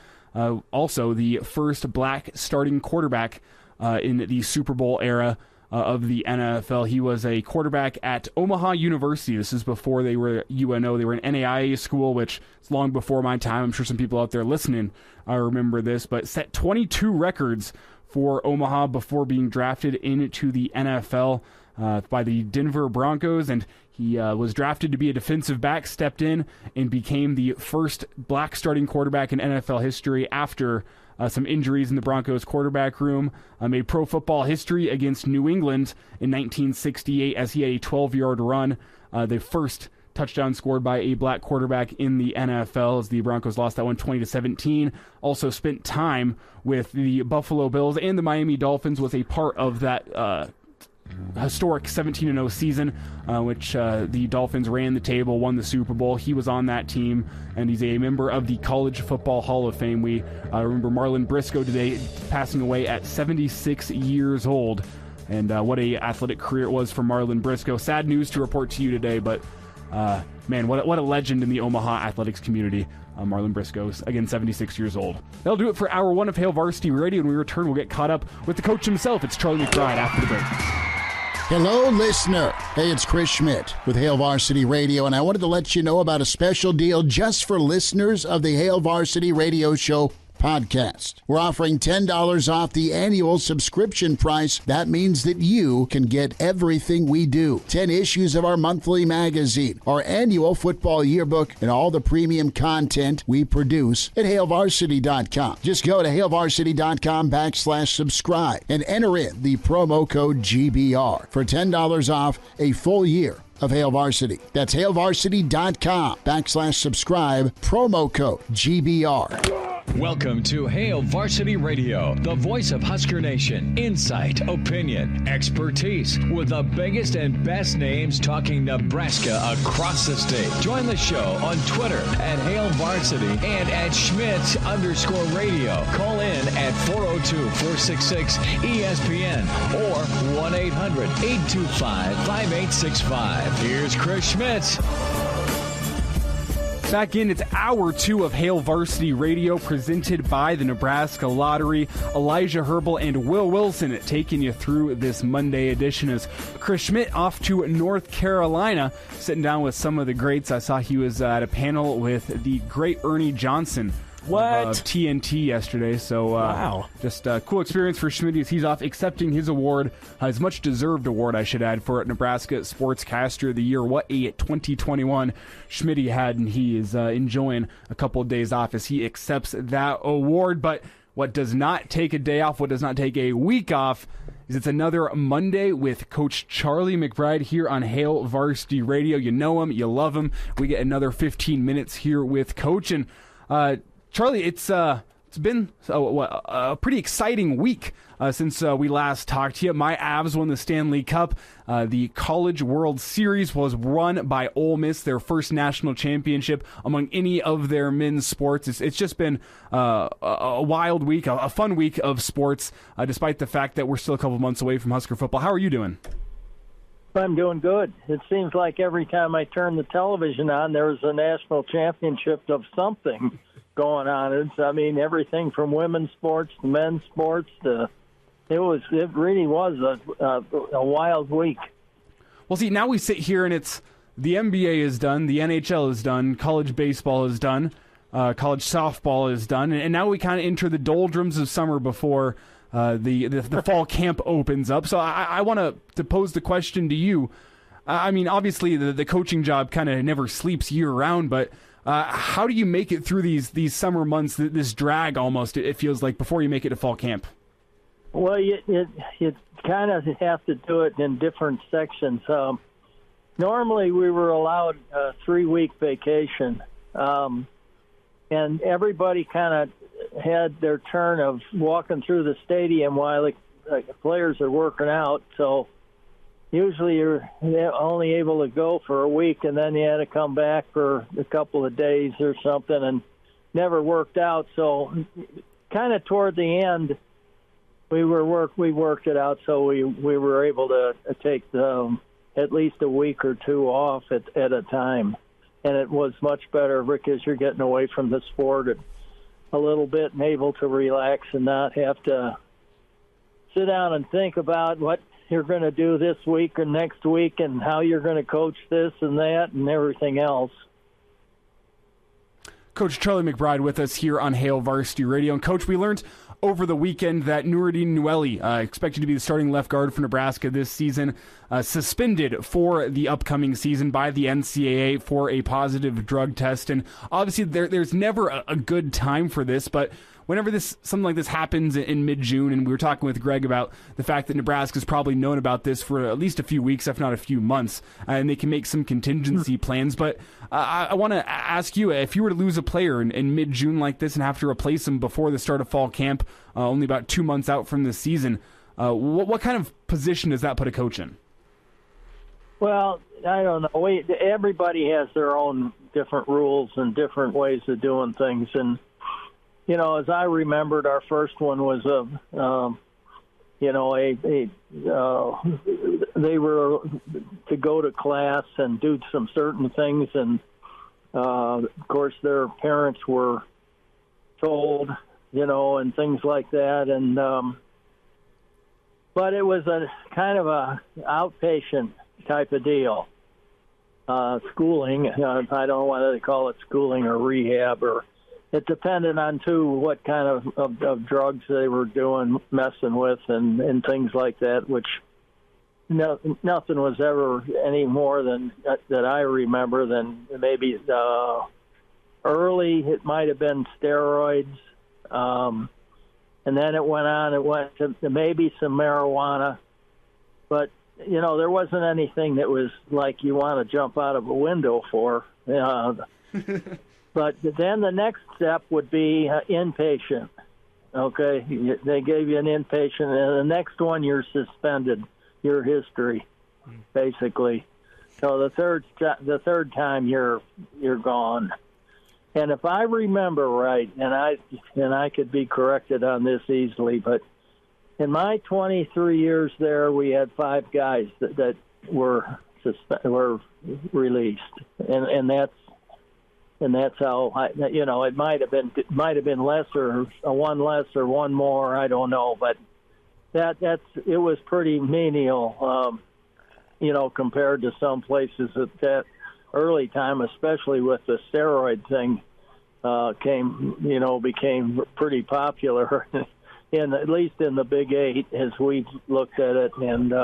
also the first black starting quarterback in the Super Bowl era of the NFL. He was a quarterback at Omaha University. This is before they were UNO. They were an NAIA school, which is long before my time. I'm sure some people out there listening remember this, but set 22 records for Omaha before being drafted into the NFL by the Denver Broncos, and he was drafted to be a defensive back, stepped in, and became the first black starting quarterback in NFL history after some injuries in the Broncos quarterback room. Made pro football history against New England in 1968 as he had a 12-yard run, the first touchdown scored by a black quarterback in the NFL, as the Broncos lost that one 20-17. Also spent time with the Buffalo Bills and the Miami Dolphins, was a part of that historic 17-0 season, which the Dolphins ran the table, won the Super Bowl. He was on that team, and he's a member of the College Football Hall of Fame. We remember Marlon Briscoe today, passing away at 76 years old. And what a athletic career it was for Marlon Briscoe. Sad news to report to you today, but man, what a legend in the Omaha athletics community. Marlon Briscoe's, again, 76 years old. That'll do it for Hour 1 of Hail Varsity Radio. When we return, we'll get caught up with the coach himself. It's Charlie McBride after the break. Hello, listener. Hey, it's Chris Schmidt with Hail Varsity Radio, and I wanted to let you know about a special deal just for listeners of the Hail Varsity Radio Show podcast. We're offering $10 off the annual subscription price. That means that you can get everything we do. 10 issues of our monthly magazine, our annual football yearbook, and all the premium content we produce at HailVarsity.com. Just go to HailVarsity.com/subscribe and enter in the promo code GBR for $10 off a full year of Hail Varsity. That's HailVarsity.com/subscribe, promo code GBR. Welcome to Hail Varsity Radio, the voice of Husker Nation. Insight, opinion, expertise, with the biggest and best names talking Nebraska across the state. Join the show on Twitter at Hail Varsity and at Schmidt_radio. Call in at 402-466-ESPN or 1-800-825-5865. Here's Chris Schmidt. Back in, it's hour 2 of Hail Varsity Radio, presented by the Nebraska Lottery. Elijah Herbel and Will Wilson taking you through this Monday edition as Chris Schmidt off to North Carolina, sitting down with some of the greats. I saw he was at a panel with the great Ernie Johnson of TNT yesterday. So, wow. Just a cool experience for Schmidt as he's off accepting his award, his much-deserved award, I should add, for Nebraska Sportscaster of the Year. What a 2021 Schmidt had, and he is enjoying a couple of days off as he accepts that award. But what does not take a day off, what does not take a week off, is it's another Monday with Coach Charlie McBride here on Hail Varsity Radio. You know him, you love him. We get another 15 minutes here with Coach. And Charlie, it's been a pretty exciting week since we last talked to you. My Avs won the Stanley Cup. The College World Series was won by Ole Miss, their first national championship among any of their men's sports. It's just been a wild week, a fun week of sports, despite the fact that we're still a couple months away from Husker football. How are you doing? I'm doing good. It seems like every time I turn the television on, there's a national championship of something going on. I mean, everything from women's sports to men's sports to it really was a wild week. Well, see, now we sit here and it's the NBA is done, the NHL is done, college baseball is done, college softball is done, and now we kind of enter the doldrums of summer before the fall camp opens up. So I want to pose the question to you. I mean, obviously the coaching job kind of never sleeps year round, but how do you make it through these summer months, this drag almost, it feels like, before you make it to fall camp? Well, you kind of have to do it in different sections. Normally we were allowed a 3-week vacation, and everybody kind of had their turn of walking through the stadium while the players are working out. So usually you're only able to go for a week, and then you had to come back for a couple of days or something, and never worked out. So kind of toward the end, we worked it out, so we were able to take at least a week or two off at a time. And it was much better because you're getting away from the sport a little bit and able to relax and not have to sit down and think about what you're going to do this week or next week and how you're going to coach this and that and everything else. Coach Charlie McBride with us here on Hail Varsity Radio. And Coach, we learned over the weekend that Nouredin Nouili, expected to be the starting left guard for Nebraska this season, suspended for the upcoming season by the NCAA for a positive drug test. And obviously there's never a good time for this, but whenever something like this happens in mid-June, and we were talking with Greg about the fact that Nebraska's probably known about this for at least a few weeks, if not a few months, and they can make some contingency plans. But I want to ask you, if you were to lose a player in mid-June like this and have to replace him before the start of fall camp, only about 2 months out from the season, what kind of position does that put a coach in? Well, I don't know. Everybody has their own different rules and different ways of doing things, and you know, as I remembered, our first one was they were to go to class and do some certain things, and of course their parents were told, and things like that, and but it was a kind of a outpatient type of deal, schooling. I don't know whether they call it schooling or rehab or it depended on, too, what kind of drugs they were messing with and things like that, which nothing was ever any more than that I remember than maybe early. It might have been steroids, and then it went to maybe some marijuana, but there wasn't anything that was like you want to jump out of a window for. But then the next step would be inpatient. Okay, they gave you an inpatient, and the next one you're suspended. Your history, basically. So the third time you're gone. And if I remember right, and I could be corrected on this easily, but in my 23 years there, we had 5 guys that were released, and that's how it might have been less or one less or one more. I don't know, but. It was pretty menial, compared to some places at that early time, especially with the steroid thing became pretty popular at least in the Big 8 as we looked at it, and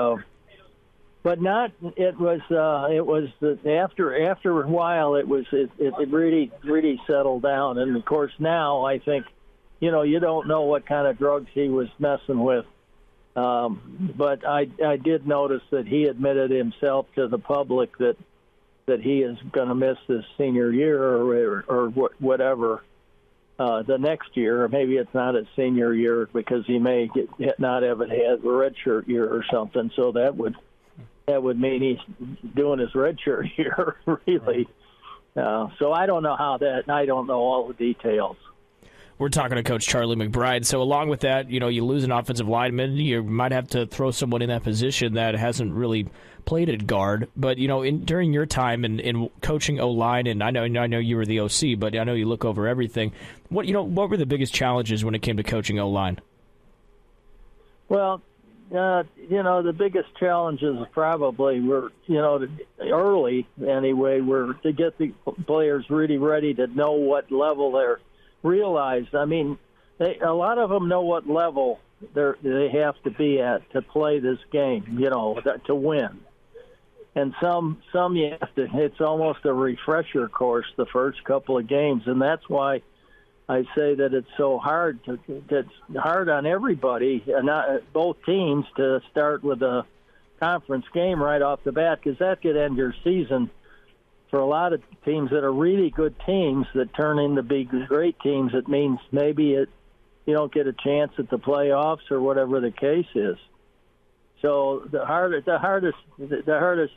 but not it was after a while it really settled down, and of course now I think you don't know what kind of drugs he was messing with. But I did notice that he admitted himself to the public that he is going to miss his senior year or whatever the next year. Or maybe it's not his senior year because he may not have had a redshirt year or something. So that would mean he's doing his redshirt year, really. So I don't know I don't know all the details. We're talking to Coach Charlie McBride. So along with that, you lose an offensive lineman. You might have to throw someone in that position that hasn't really played at guard. But, during your time in coaching O-line, and I know you were the OC, but I know you look over everything. What were the biggest challenges when it came to coaching O-line? Well, the biggest challenges probably were, early anyway, were to get the players really ready to know what level they're realized. I mean, a lot of them know what level they have to be at to play this game, to win. And some you have to. It's almost a refresher course the first couple of games, and that's why I say that it's so hard. It's hard on everybody, not both teams, to start with a conference game right off the bat, because that could end your season. For a lot of teams that are really good teams that turn into big, great teams, it means maybe you don't get a chance at the playoffs or whatever the case is. So the hardest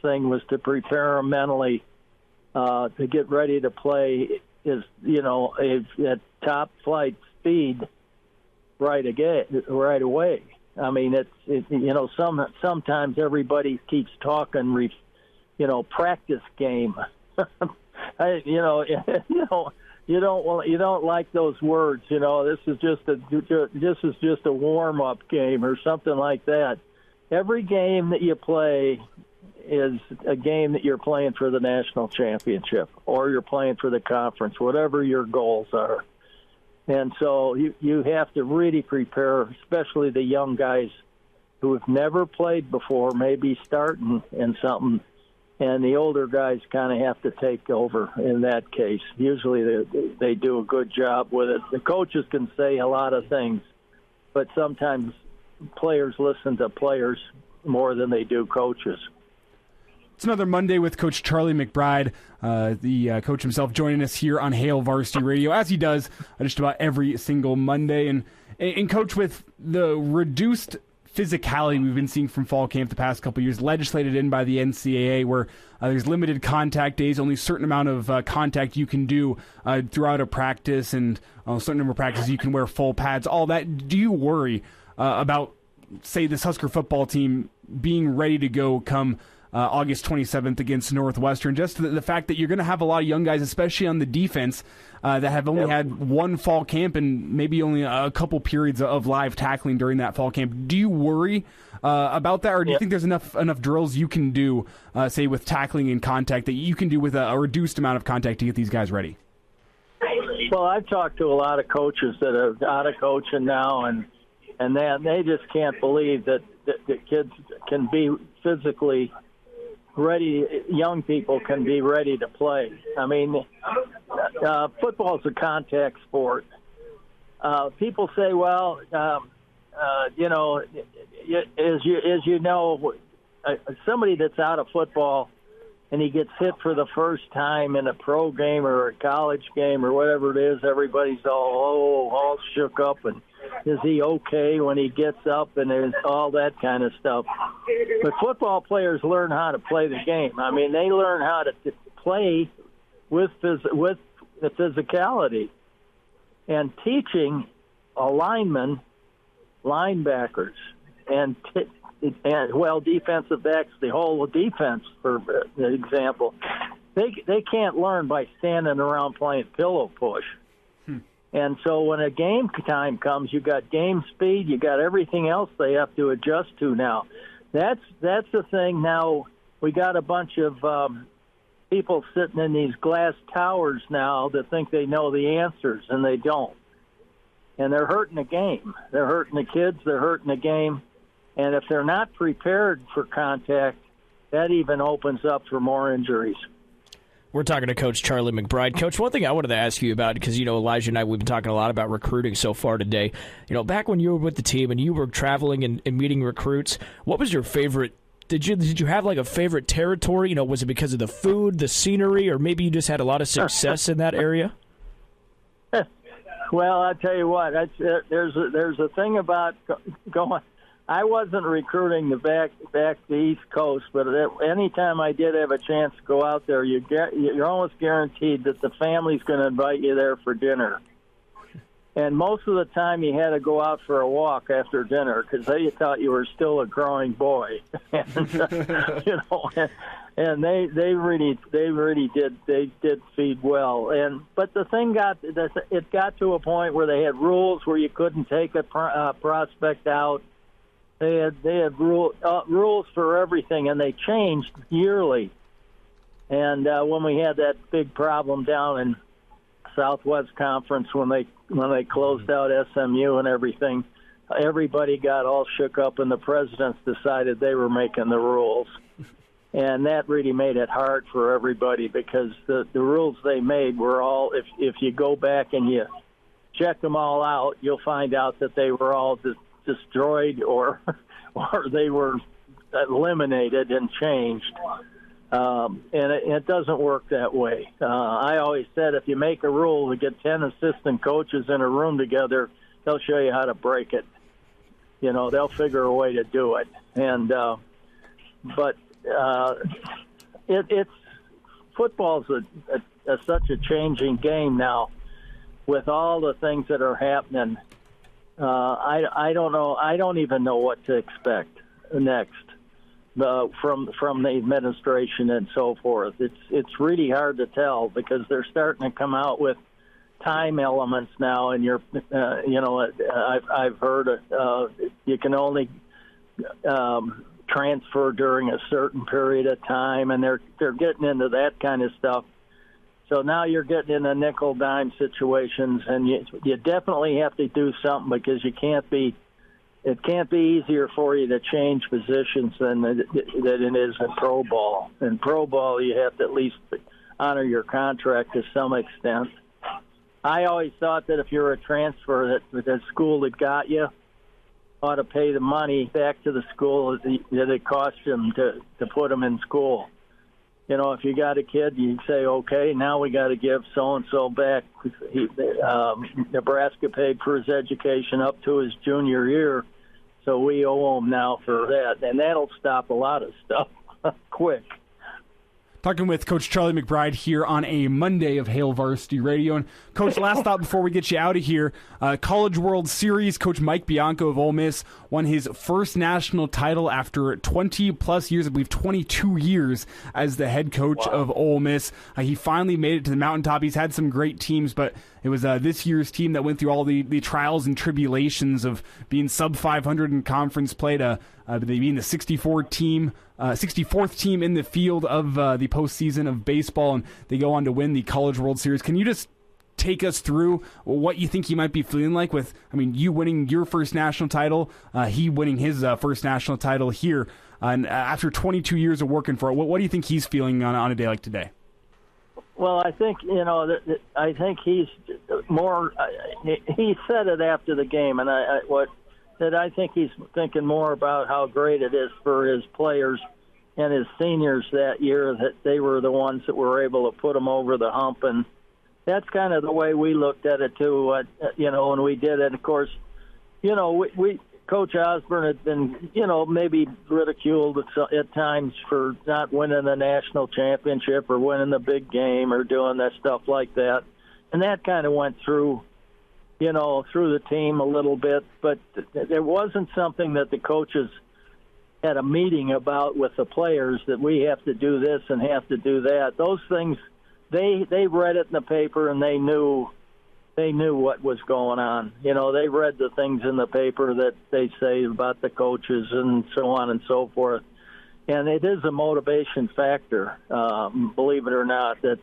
thing was to prepare them mentally to get ready to play at top flight speed right away. I mean, sometimes everybody keeps talking, practice game. You don't like those words. This is just a warm up game or something like that. Every game that you play is a game that you're playing for the national championship, or you're playing for the conference, whatever your goals are. And so you have to really prepare, especially the young guys who have never played before, maybe starting in something. And the older guys kind of have to take over in that case. Usually they do a good job with it. The coaches can say a lot of things, but sometimes players listen to players more than they do coaches. It's another Monday with Coach Charlie McBride, the coach himself, joining us here on Hail Varsity Radio, as he does just about every single Monday. And Coach, with the reduced physicality we've been seeing from fall camp the past couple of years, legislated in by the NCAA, where there's limited contact days, only a certain amount of contact you can do throughout a practice, and a certain number of practices you can wear full pads, all that. Do you worry about, say, this Husker football team being ready to go come August 27th against Northwestern? Just the fact that you're going to have a lot of young guys, especially on the defense, that have only had one fall camp and maybe only a couple periods of live tackling during that fall camp. Do you worry about that, or do you think there's enough drills you can do, say, with tackling and contact, that you can do with a reduced amount of contact to get these guys ready? Well, I've talked to a lot of coaches that are out of coaching now, and they just can't believe that the kids can be physically ready. Young people can be ready to play. I mean, football is a contact sport. People say, well, you know, as you know, somebody that's out of football and he gets hit for the first time in a pro game or a college game or whatever it is, everybody's all shook up, and is he okay when he gets up, and there's all that kind of stuff. But football players learn how to play the game. I mean, they learn how to play with the physicality, and teaching a lineman, linebackers, and defensive backs, the whole defense, for example, they can't learn by standing around playing pillow push. And so when a game time comes, you got game speed, you got everything else they have to adjust to now. That's the thing. Now we got a bunch of people sitting in these glass towers now that think they know the answers, and they don't. And they're hurting the game. They're hurting the kids. They're hurting the game. And if they're not prepared for contact, that even opens up for more injuries. We're talking to Coach Charlie McBride. Coach, one thing I wanted to ask you about, because, you know, Elijah and I, we've been talking a lot about recruiting so far today. You know, back when you were with the team and you were traveling and meeting recruits, what was your favorite? Did you have, like, a favorite territory? You know, was it because of the food, the scenery, or maybe you just had a lot of success in that area? Well, I tell you what, there's a thing about going. I wasn't recruiting back the East Coast, but anytime I did have a chance to go out there, you're almost guaranteed that the family's going to invite you there for dinner. And most of the time, you had to go out for a walk after dinner because they thought you were still a growing boy. And, you know, and they really did feed well. But the thing got to a point where they had rules where you couldn't take a prospect out. They had rules for everything, and they changed yearly. And when we had that big problem down in Southwest Conference, when they closed out SMU and everything, everybody got all shook up, and the presidents decided they were making the rules. And that really made it hard for everybody because the rules they made were all, if you go back and you check them all out, you'll find out that they were all destroyed or they were eliminated and changed. And it doesn't work that way. I always said if you make a rule to get 10 assistant coaches in a room together, they'll show you how to break it. You know, they'll figure a way to do it. And but it's football's such a changing game now with all the things that are happening. I don't know. I don't even know what to expect next from the administration and so forth. It's really hard to tell because they're starting to come out with time elements now, and I've heard you can only transfer during a certain period of time, and they're getting into that kind of stuff. So now you're getting into nickel-dime situations, and you definitely have to do something because it can't be easier for you to change positions than it is in pro ball. In pro ball, you have to at least honor your contract to some extent. I always thought that if you're a transfer, that the school that got you ought to pay the money back to the school that it cost them to put them in school. You know, if you got a kid, you say, okay, now we got to give so-and-so back. Nebraska paid for his education up to his junior year, so we owe him now for that. And that'll stop a lot of stuff quick. Talking with Coach Charlie McBride here on a Monday of Hail Varsity Radio. And Coach, last thought before we get you out of here, College World Series, Coach Mike Bianco of Ole Miss won his first national title after 20-plus years, I believe 22 years as the head coach of Ole Miss. He finally made it to the mountaintop. He's had some great teams, but it was this year's team that went through all the trials and tribulations of being sub-500 in conference play to being the 64th team in the field of the postseason of baseball, and they go on to win the College World Series. Can you just take us through what you think he might be feeling like with, you winning your first national title, he winning his first national title here, and after 22 years of working for it, what do you think he's feeling on a day like today? Well, I think, I think he's more, he said it after the game, and I think he's thinking more about how great it is for his players and his seniors that year, that they were the ones that were able to put him over the hump. And that's kind of the way we looked at it, too, when we did it. Of course, Coach Osborne had been, maybe ridiculed at times for not winning the national championship or winning the big game or doing that stuff like that. And that kind of went through the team a little bit. But there wasn't something that the coaches had a meeting about with the players that we have to do this and have to do that. Those things, they read it in the paper and they knew what was going on. They read the things in the paper that they say about the coaches and so on and so forth. And it is a motivation factor, believe it or not, that,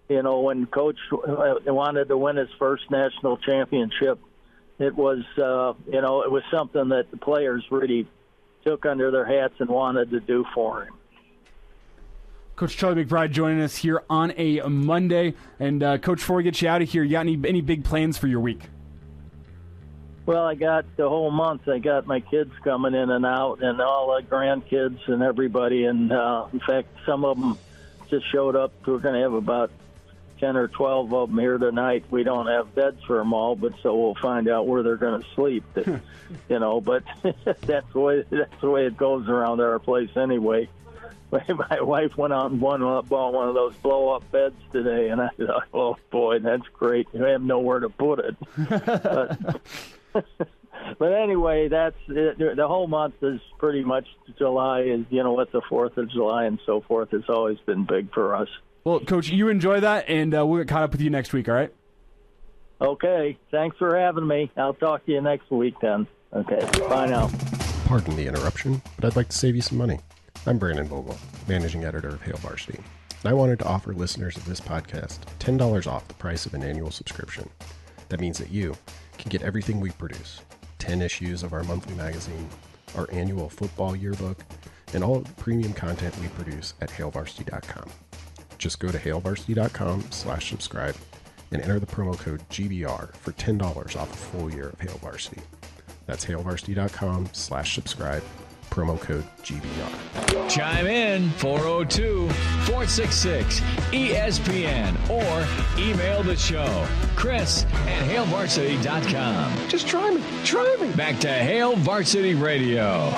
when Coach wanted to win his first national championship, it was, it was something that the players really took under their hats and wanted to do for him. Coach Charlie McBride joining us here on a Monday. And, Coach, before we get you out of here, you got any big plans for your week? Well, I got the whole month. I got my kids coming in and out and all the grandkids and everybody. And, in fact, some of them just showed up. We're going to have about 10 or 12 of them here tonight. We don't have beds for them all, but so we'll find out where they're going to sleep. But that's the way it goes around our place anyway. My wife went out and bought one of those blow-up beds today, and I thought, oh, boy, that's great. I have nowhere to put it. But anyway, that's it. The whole month is pretty much July, with the 4th of July and so forth. It's always been big for us. Well, Coach, you enjoy that, and we'll get caught up with you next week, all right? Okay. Thanks for having me. I'll talk to you next week then. Okay. Bye now. Pardon the interruption, but I'd like to save you some money. I'm Brandon Vogel, managing editor of Hail Varsity, and I wanted to offer listeners of this podcast $10 off the price of an annual subscription. That means that you can get everything we produce, 10 issues of our monthly magazine, our annual football yearbook, and all of the premium content we produce at hailvarsity.com. Just go to hailvarsity.com/subscribe and enter the promo code GBR for $10 off a full year of Hail Varsity. That's hailvarsity.com/subscribe. Promo code GBR. Chime in 402-466-ESPN or email the show, Chris@HailVarsity.com. Just try me. Back to Hail Varsity Radio.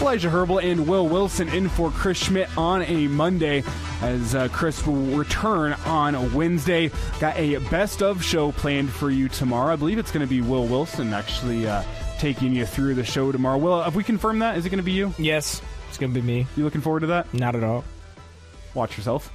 Elijah Herbel and Will Wilson in for Chris Schmidt on a Monday, as Chris will return on Wednesday. Got a best of show planned for you tomorrow. I believe it's going to be Will Wilson actually taking you through the show tomorrow. Will, have we confirmed that? Is it going to be you? Yes, it's going to be me. You looking forward to that? Not at all. Watch yourself.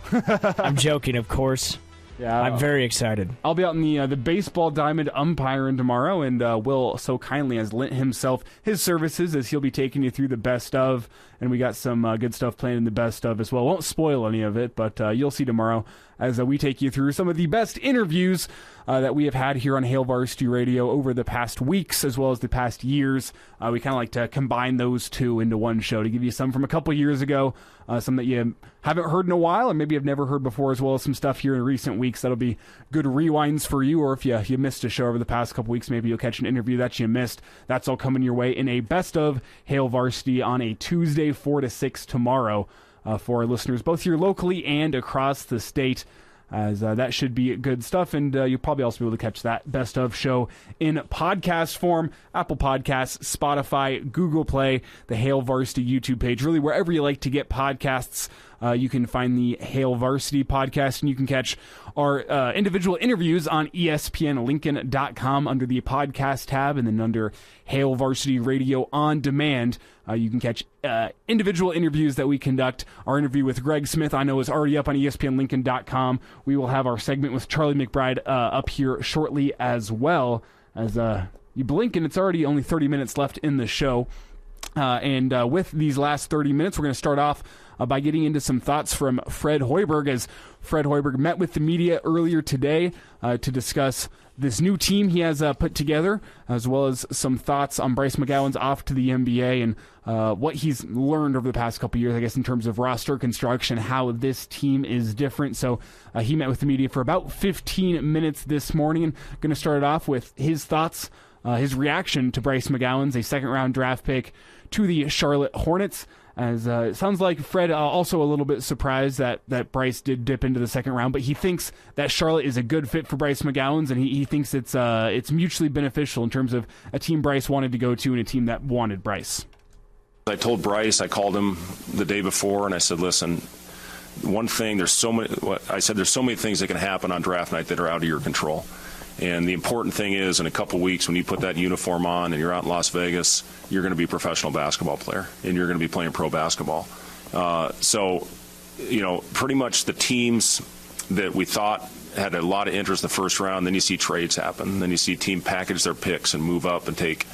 I'm joking, of course. Yeah, I'm very excited. I'll be out in the baseball diamond umpiring tomorrow, and Will so kindly has lent himself his services as he'll be taking you through the best of, and we got some good stuff planned in the best of as well. Won't spoil any of it, but you'll see tomorrow as we take you through some of the best interviews that we have had here on Hail Varsity Radio over the past weeks as well as the past years. We kind of like to combine those two into one show to give you some from a couple years ago, some that you haven't heard in a while or maybe have never heard before, as well as some stuff here in recent weeks that'll be good rewinds for you, or if you missed a show over the past couple weeks, maybe you'll catch an interview that you missed. That's all coming your way in a best of Hail Varsity on a Tuesday 4 to 6 tomorrow for our listeners both here locally and across the state, as that should be good stuff. And you'll probably also be able to catch that best of show in podcast form, Apple Podcasts, Spotify, Google Play, the Hail Varsity YouTube page, really wherever you like to get podcasts. You can find the Hail Varsity podcast, and you can catch our individual interviews on ESPNLincoln.com under the podcast tab, and then under Hail Varsity Radio on Demand, you can catch individual interviews that we conduct. Our interview with Greg Smith, I know, is already up on ESPNLincoln.com. We will have our segment with Charlie McBride up here shortly as well. As you blink, and it's already only 30 minutes left in the show. And with these last 30 minutes, we're going to start off by getting into some thoughts from Fred Hoiberg, as Fred Hoiberg met with the media earlier today to discuss this new team he has put together, as well as some thoughts on Bryce McGowan's off to the NBA and what he's learned over the past couple years, I guess, in terms of roster construction, how this team is different. So he met with the media for about 15 minutes this morning, and going to start it off with his thoughts, his reaction to Bryce McGowan's, a second-round draft pick to the Charlotte Hornets. As it sounds like Fred also a little bit surprised that Bryce did dip into the second round, but he thinks that Charlotte is a good fit for Bryce McGowan's, and he thinks it's mutually beneficial in terms of a team Bryce wanted to go to and a team that wanted Bryce. I told Bryce, I called him the day before, and I said, listen, one thing, there's so many things that can happen on draft night that are out of your control. And the important thing is, in a couple weeks, when you put that uniform on and you're out in Las Vegas, you're going to be a professional basketball player, and you're going to be playing pro basketball. So, pretty much the teams that we thought had a lot of interest in the first round, then you see trades happen. Then you see team package their picks and move up and take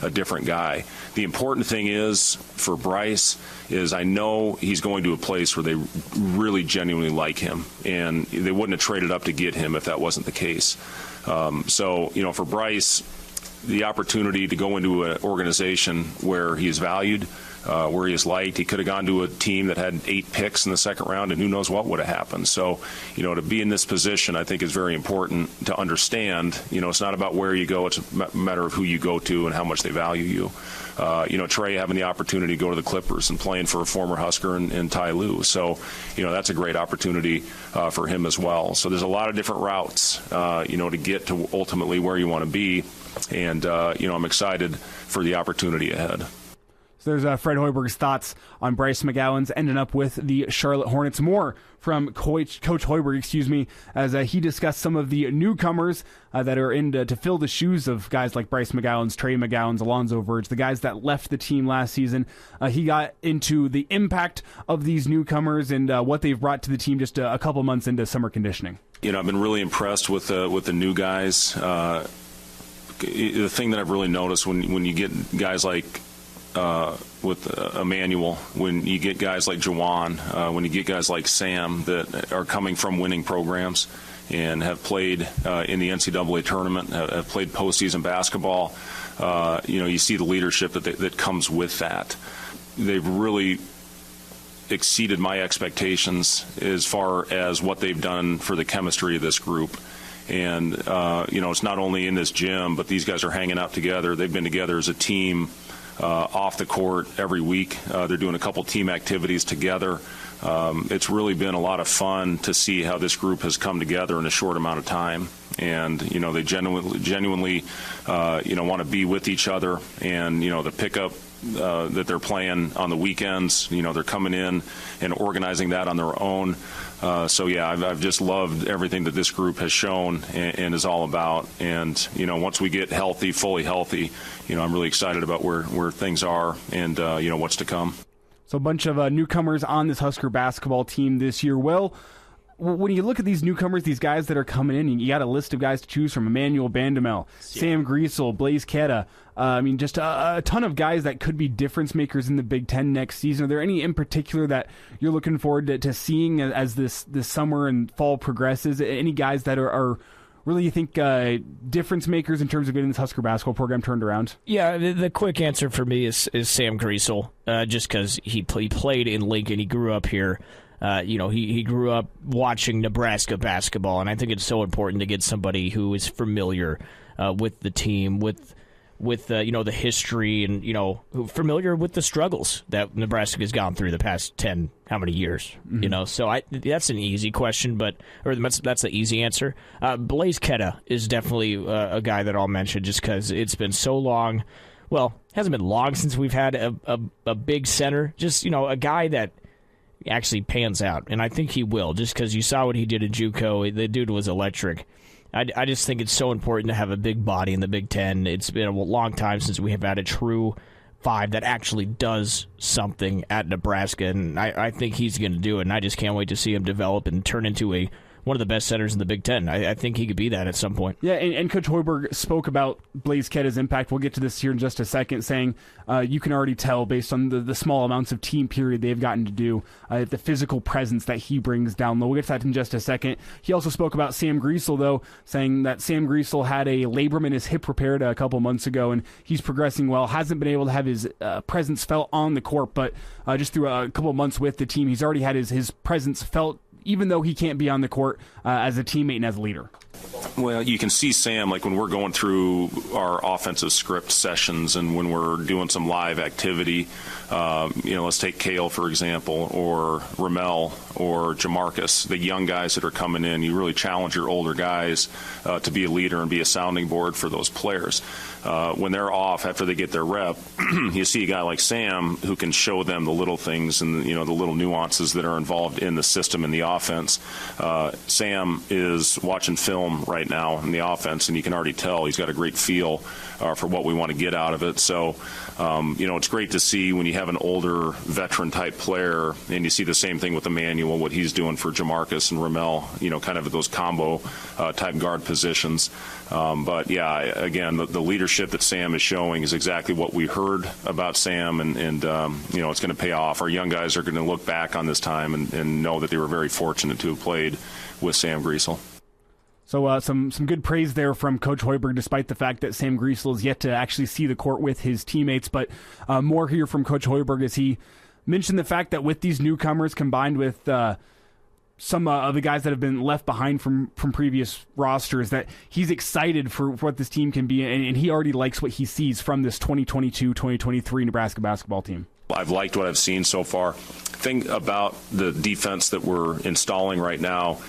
a different guy. The important thing is, for Bryce, is I know he's going to a place where they really genuinely like him, and they wouldn't have traded up to get him if that wasn't the case. For Bryce, the opportunity to go into an organization where he is valued, where he is liked. He could have gone to a team that had 8 picks in the second round, and who knows what would have happened. So, to be in this position, I think is very important to understand. It's not about where you go. It's a matter of who you go to and how much they value you. Trey having the opportunity to go to the Clippers and playing for a former Husker in Ty Lue. So, that's a great opportunity for him as well. So there's a lot of different routes, to get to ultimately where you want to be. And, I'm excited for the opportunity ahead. So there's Fred Hoiberg's thoughts on Bryce McGowan's ending up with the Charlotte Hornets. More from Coach Hoiberg, as he discussed some of the newcomers that are in to fill the shoes of guys like Bryce McGowan's, Trey McGowan's, Alonzo Verge, the guys that left the team last season. He got into the impact of these newcomers and what they've brought to the team just a couple months into summer conditioning. I've been really impressed with the new guys. The thing that I've really noticed when you get guys like with Emmanuel, when you get guys like Jawan, when you get guys like Sam that are coming from winning programs and have played in the NCAA tournament, have played postseason basketball, you see the leadership that comes with that. They've really exceeded my expectations as far as what they've done for the chemistry of this group. And, it's not only in this gym, but these guys are hanging out together. They've been together as a team off the court every week. They're doing a couple team activities together. It's really been a lot of fun to see how this group has come together in a short amount of time. And, they genuinely want to be with each other. And, the pickup that they're playing on the weekends, they're coming in and organizing that on their own. I've just loved everything that this group has shown and is all about. And, once we get healthy, fully healthy, I'm really excited about where things are and, what's to come. So a bunch of newcomers on this Husker basketball team this year. Well, when you look at these newcomers, these guys that are coming in, you got a list of guys to choose from: Emmanuel Bandamel, Sam Griesel, Blaise Ketta. Just a ton of guys that could be difference makers in the Big Ten next season. Are there any in particular that you're looking forward to seeing as this summer and fall progresses? Any guys that are really, you think, difference makers in terms of getting this Husker basketball program turned around? Yeah, the quick answer for me is Sam Griesel, just because he played in Lincoln. He grew up here. He grew up watching Nebraska basketball, and I think it's so important to get somebody who is familiar with the team, with the history, and familiar with the struggles that Nebraska has gone through the past 10 how many years. Mm-hmm. So that's an easy question, that's the easy answer. Blaise Ketta is definitely a guy that I'll mention just because it's been so long. Well, it hasn't been long since we've had a big center, just a guy that actually pans out, and I think he will, just because you saw what he did in JUCO. The dude was electric. I just think it's so important to have a big body in the Big Ten. It's been a long time since we have had a true 5 that actually does something at Nebraska, and I think he's going to do it, and I just can't wait to see him develop and turn into a one of the best centers in the Big Ten. I think he could be that at some point. Yeah, and Coach Hoiberg spoke about Blaise Ketta's impact. We'll get to this here in just a second, saying you can already tell based on the small amounts of team period they've gotten to do, the physical presence that he brings down low. We'll get to that in just a second. He also spoke about Sam Griesel, though, saying that Sam Griesel had a labrum in his hip repaired a couple months ago, and he's progressing well. Hasn't been able to have his presence felt on the court, but just through a couple months with the team, he's already had his presence felt, even though he can't be on the court as a teammate and as a leader. Well, you can see Sam, like when we're going through our offensive script sessions and when we're doing some live activity, let's take Kale, for example, or Ramel or Jamarcus, the young guys that are coming in. You really challenge your older guys to be a leader and be a sounding board for those players. When they're off after they get their rep, you see a guy like Sam who can show them the little things and the little nuances that are involved in the system and the offense. Sam is watching film right now in the offense, and you can already tell he's got a great feel for what we want to get out of it. So, it's great to see when you have an older veteran-type player, and you see the same thing with Emmanuel, what he's doing for Jamarcus and Ramel, kind of those combo-type guard positions. But, yeah, again, the leadership that Sam is showing is exactly what we heard about Sam, and it's going to pay off. Our young guys are going to look back on this time and know that they were very fortunate to have played with Sam Griesel. So some good praise there from Coach Hoiberg, despite the fact that Sam Griesel is yet to actually see the court with his teammates. But more here from Coach Hoiberg as he mentioned the fact that with these newcomers combined with some of the guys that have been left behind from previous rosters, that he's excited for what this team can be, and he already likes what he sees from this 2022-2023 Nebraska basketball team. I've liked what I've seen so far. The thing about the defense that we're installing right now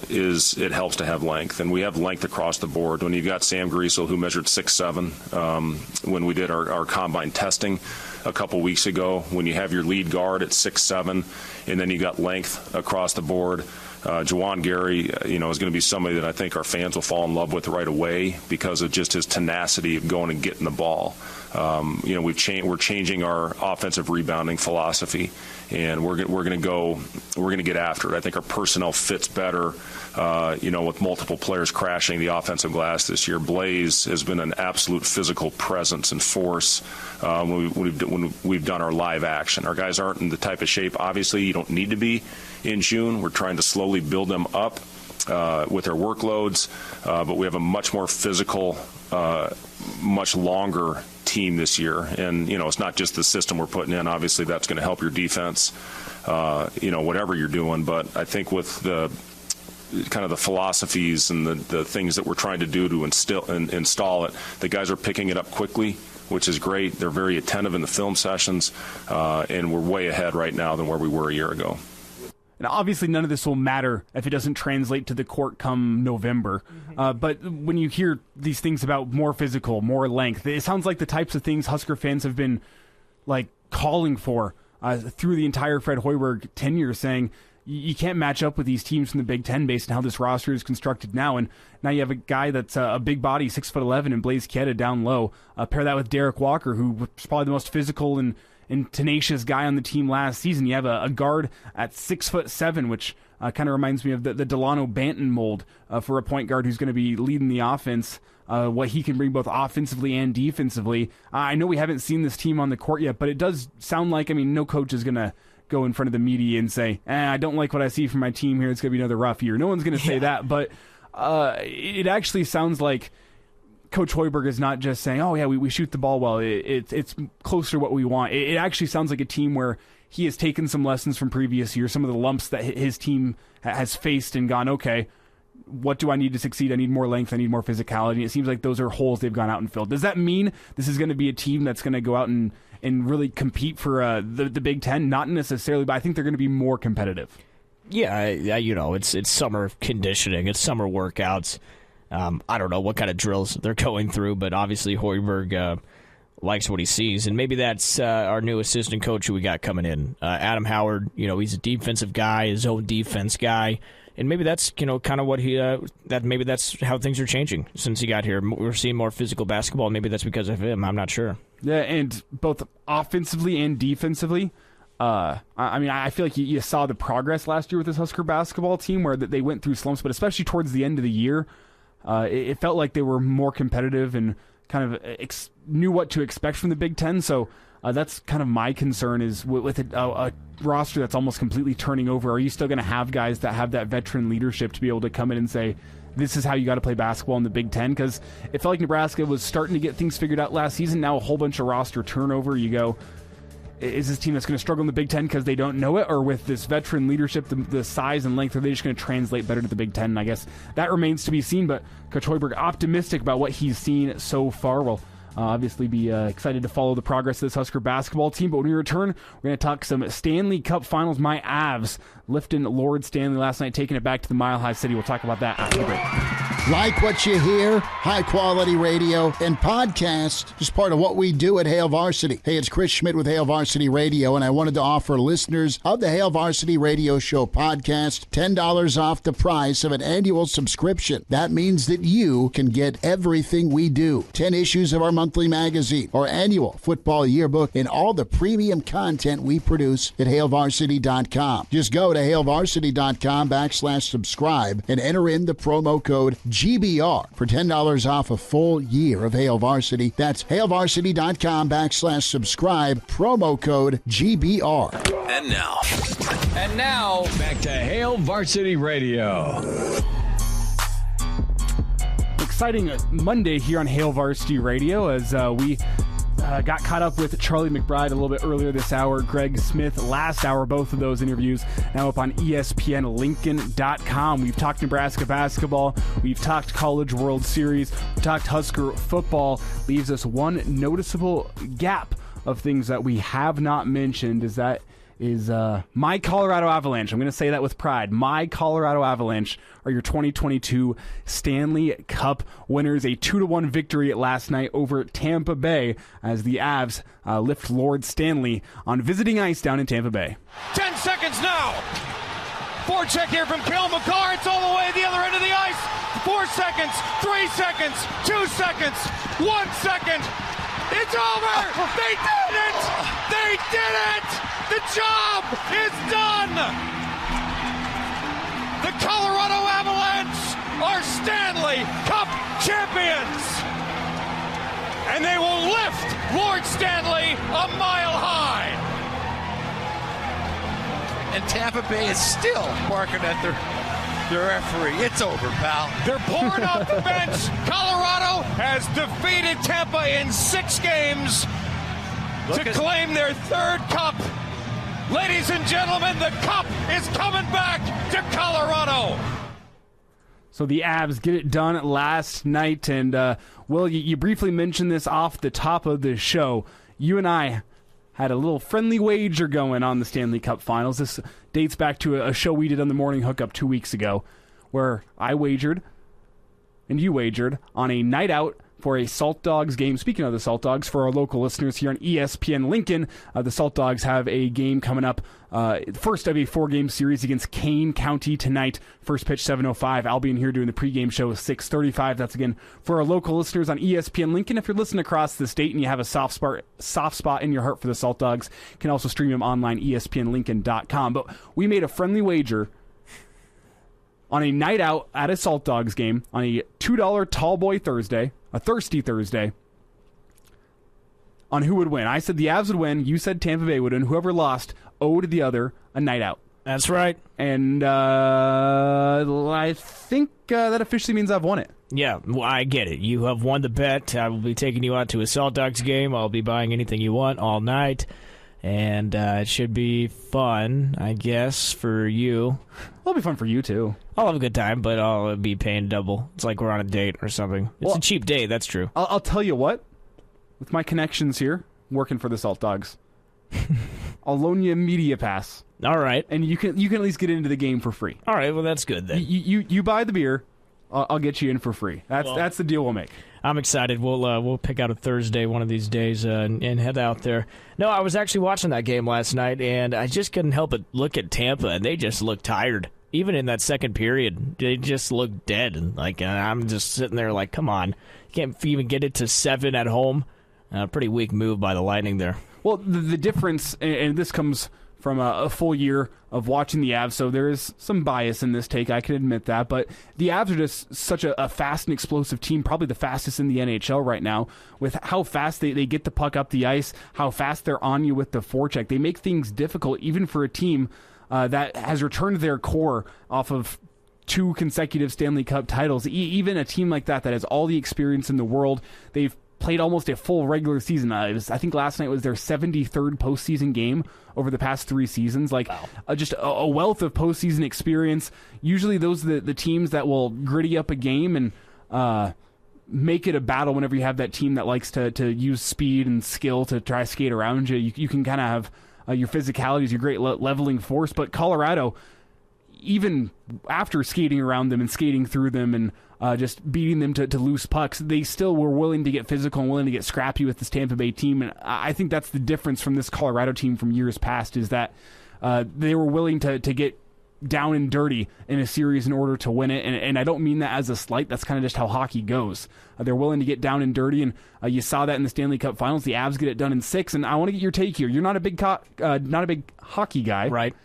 is it helps to have length, and we have length across the board. When you've got Sam Griesel, who measured 6'7", when we did our combine testing a couple weeks ago, when you have your lead guard at 6'7", and then you got length across the board, Juwan Gary, is going to be somebody that I think our fans will fall in love with right away because of just his tenacity of going and getting the ball. We're changing our offensive rebounding philosophy, and we're going to get after it. I think our personnel fits better, with multiple players crashing the offensive glass this year. Blaise has been an absolute physical presence and force when we've done our live action. Our guys aren't in the type of shape, obviously, you don't need to be in June. We're trying to slowly build them up with their workloads, but we have a much more physical, much longer team this year. And, it's not just the system we're putting in. Obviously, that's going to help your defense, whatever you're doing. But I think with the kind of the philosophies and the things that we're trying to do to install it, the guys are picking it up quickly, which is great. They're very attentive in the film sessions, and we're way ahead right now than where we were a year ago. And obviously none of this will matter if it doesn't translate to the court come November. But when you hear these things about more physical, more length, it sounds like the types of things Husker fans have been calling for through the entire Fred Hoiberg tenure, saying you can't match up with these teams from the Big Ten based on how this roster is constructed now. And now you have a guy that's a big body, 6'11", and Blaise Ketta down low. Pair that with Derek Walker, who was probably the most physical and tenacious guy on the team last season. You have a guard at 6'7", which kind of reminds me of the Delano Banton mold for a point guard who's going to be leading the offense, what he can bring both offensively and defensively. I know we haven't seen this team on the court yet, but it does sound like, no coach is going to go in front of the media and say, I don't like what I see from my team here. It's going to be another rough year. No one's going to say that, but it actually sounds like Coach Hoiberg is not just saying, oh, yeah, we shoot the ball well. It's closer to what we want. It actually sounds like a team where he has taken some lessons from previous years, some of the lumps that his team has faced, and gone, okay, what do I need to succeed? I need more length. I need more physicality. And it seems like those are holes they've gone out and filled. Does that mean this is going to be a team that's going to go out and really compete for the Big Ten? Not necessarily, but I think they're going to be more competitive. Yeah, it's summer conditioning. It's summer workouts. I don't know what kind of drills they're going through, but obviously Hoiberg likes what he sees, and maybe that's our new assistant coach who we got coming in, Adam Howard. He's a defensive guy, his own defense guy, and maybe that's kind of what maybe that's how things are changing since he got here. We're seeing more physical basketball. Maybe that's because of him. I'm not sure. Yeah, and both offensively and defensively, I feel like you saw the progress last year with this Husker basketball team where they went through slumps, but especially towards the end of the year, it felt like they were more competitive and kind of knew what to expect from the Big Ten. So that's kind of my concern is with a roster that's almost completely turning over. Are you still going to have guys that have that veteran leadership to be able to come in and say, this is how you got to play basketball in the Big Ten? Because it felt like Nebraska was starting to get things figured out last season. Now a whole bunch of roster turnover. You go, is this team that's going to struggle in the Big Ten because they don't know it? Or with this veteran leadership, the size and length, are they just going to translate better to the Big Ten? And I guess that remains to be seen. But Coach Hoiberg optimistic about what he's seen so far. We'll obviously be excited to follow the progress of this Husker basketball team. But when we return, we're going to talk some Stanley Cup Finals. My Avs lifting Lord Stanley last night, taking it back to the Mile High City. We'll talk about that after the break. Like what you hear, high-quality radio and podcast is part of what we do at Hail Varsity. Hey, it's Chris Schmidt with Hail Varsity Radio, and I wanted to offer listeners of the Hail Varsity Radio Show podcast $10 off the price of an annual subscription. That means that you can get everything we do. 10 issues of our monthly magazine, our annual football yearbook, and all the premium content we produce at HailVarsity.com. Just go to HailVarsity.com/subscribe and enter in the promo code GBR for $10 off a full year of Hail Varsity. That's HailVarsity.com/subscribe, promo code GBR. And now, back to Hail Varsity Radio. Exciting Monday here on Hail Varsity Radio as we got caught up with Charlie McBride a little bit earlier this hour, Greg Smith last hour, both of those interviews now up on ESPNLincoln.com. We've talked Nebraska basketball, we've talked College World Series, we've talked Husker football. Leaves us one noticeable gap of things that we have not mentioned is my Colorado Avalanche. I'm going to say that with pride. My Colorado Avalanche are your 2022 Stanley Cup winners. A 2-1 victory last night over Tampa Bay as the Avs lift Lord Stanley on visiting ice down in Tampa Bay. 10 seconds now. Forecheck here from Cale Makar. It's all the way at the other end of the ice. 4 seconds, 3 seconds, 2 seconds, 1 second. It's over! They did it! They did it! The job is done! The Colorado Avalanche are Stanley Cup champions! And they will lift Lord Stanley a mile high! And Tampa Bay is still barking at their referee. It's over, pal. They're pouring off the bench. Colorado has defeated Tampa in 6 games to claim their 3rd cup. Ladies and gentlemen, the cup is coming back to Colorado. So the Avs get it done last night, and Will, you briefly mentioned this off the top of the show. You and I had a little friendly wager going on the Stanley Cup Finals. This dates back to a show we did on the Morning Hookup 2 weeks ago, where I wagered and you wagered on a night out for a Salt Dogs game. Speaking of the Salt Dogs, for our local listeners here on ESPN Lincoln, the Salt Dogs have a game coming up, first of a 4-game series against Kane County tonight. First pitch 7:05. I'll be in here doing the pregame show 6:35. That's again for our local listeners on ESPN Lincoln. If you're listening across the state and you have a soft spot in your heart for the Salt Dogs, you can also stream them online, ESPNLincoln.com. But we made a friendly wager on a night out at a Salt Dogs game on a $2 Tall Boy Thursday, a Thirsty Thursday, on who would win. I said the Avs would win. You said Tampa Bay would win. Whoever lost owed the other a night out. That's right. And I think that officially means I've won it. Yeah, well, I get it. You have won the bet. I will be taking you out to a Salt Dogs game. I'll be buying anything you want all night. And it should be fun, I guess, for you. It'll be fun for you, too. I'll have a good time, but I'll be paying double. It's like we're on a date or something. It's a cheap date, that's true. I'll tell you what. With my connections here, working for the Salt Dogs, I'll loan you a media pass. All right. And you can at least get into the game for free. All right, well, that's good then. You buy the beer, I'll get you in for free. That's the deal we'll make. I'm excited. We'll pick out a Thursday one of these days and head out there. No, I was actually watching that game last night, and I just couldn't help but look at Tampa, and they just looked tired. Even in that second period, they just looked dead. And I'm just sitting there like, come on. You can't even get it to 7 at home. Pretty weak move by the Lightning there. Well, the difference, and this comes from a full year of watching the Avs, so there is some bias in this take. I can admit that, but the Avs are just such a fast and explosive team, probably the fastest in the NHL right now, with how fast they get the puck up the ice, how fast they're on you with the forecheck. They make things difficult, even for a team that has returned their core off of 2 consecutive Stanley Cup titles. Even a team like that has all the experience in the world. They've played almost a full regular season. I think last night was their 73rd postseason game over the past 3 seasons. Just a wealth of postseason experience. Usually those are the teams that will gritty up a game and make it a battle whenever you have that team that likes to use speed and skill to try to skate around you. You can kind of have your physicality as your great leveling force, but Colorado, even after skating around them and skating through them and just beating them to loose pucks, they still were willing to get physical and willing to get scrappy with this Tampa Bay team. And I think that's the difference from this Colorado team from years past, is that they were willing to get down and dirty in a series in order to win it. And I don't mean that as a slight. That's kind of just how hockey goes. They're willing to get down and dirty, and you saw that in the Stanley Cup Finals. The Avs get it done in 6, and I want to get your take here. You're not a big hockey guy. Right.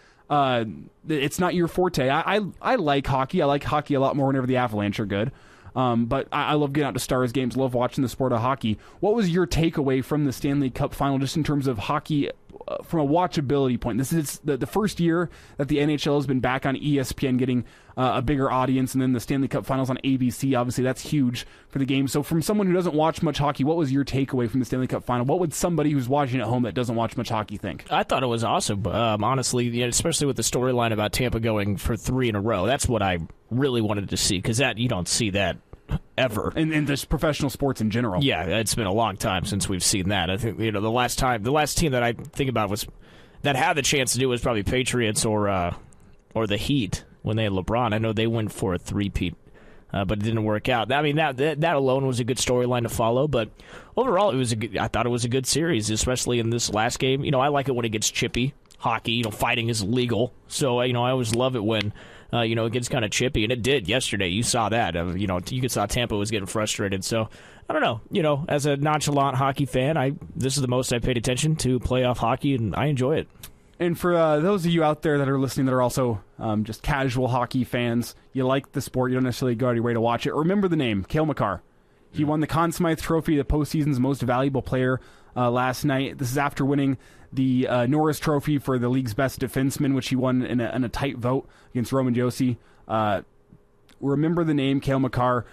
It's not your forte. I like hockey. I like hockey a lot more whenever the Avalanche are good. But I love getting out to Stars games, love watching the sport of hockey. What was your takeaway from the Stanley Cup Final, just in terms of hockey from a watchability point? This is the first year that the NHL has been back on ESPN, getting a bigger audience, and then the Stanley Cup Finals on ABC. Obviously, that's huge for the game. So from someone who doesn't watch much hockey, what was your takeaway from the Stanley Cup Final? What would somebody who's watching at home that doesn't watch much hockey think? I thought it was awesome, honestly, especially with the storyline about Tampa going for 3 in a row. That's what I really wanted to see, because you don't see that ever in just professional sports in general. Yeah, it's been a long time since we've seen that. I think the last team that I think about that had the chance to do was probably Patriots or the Heat when they had LeBron. I know they went for a 3-peat, but it didn't work out. I mean, that alone was a good storyline to follow, but overall I thought it was a good series, especially in this last game. I like it when it gets chippy. Hockey, fighting is legal, so I always love it when it gets kind of chippy, and it did yesterday. You saw that. You saw Tampa was getting frustrated. So I don't know. As a nonchalant hockey fan, this is the most I paid attention to playoff hockey, and I enjoy it. And for those of you out there that are listening that are also just casual hockey fans, you like the sport, you don't necessarily go out of your way to watch it, remember the name, Cale Makar. He won the Conn Smythe Trophy, the postseason's most valuable player last night. This is after winning the Norris Trophy for the league's best defenseman, which he won in a tight vote against Roman Josi. Remember the name, Cale Makar.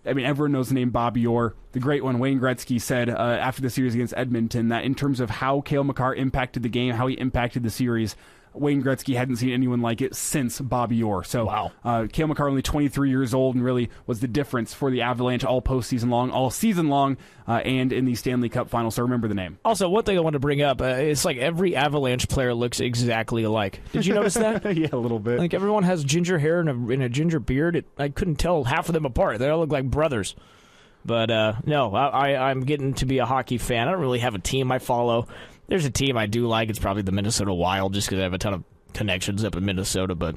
Everyone knows the name Bobby Orr. The great one, Wayne Gretzky, said after the series against Edmonton that in terms of how Cale Makar impacted the game, how he impacted the series, Wayne Gretzky hadn't seen anyone like it since Bobby Orr. So wow. Cale Makar, only 23 years old, and really was the difference for the Avalanche all season long, and in the Stanley Cup Final. So remember the name. Also, one thing I want to bring up, it's like every Avalanche player looks exactly alike. Did you notice that? Yeah, a little bit. Like everyone has ginger hair and a ginger beard. I couldn't tell half of them apart. They all look like brothers. But no, I'm getting to be a hockey fan. I don't really have a team I follow. There's a team I do like. It's probably the Minnesota Wild, just because I have a ton of connections up in Minnesota. But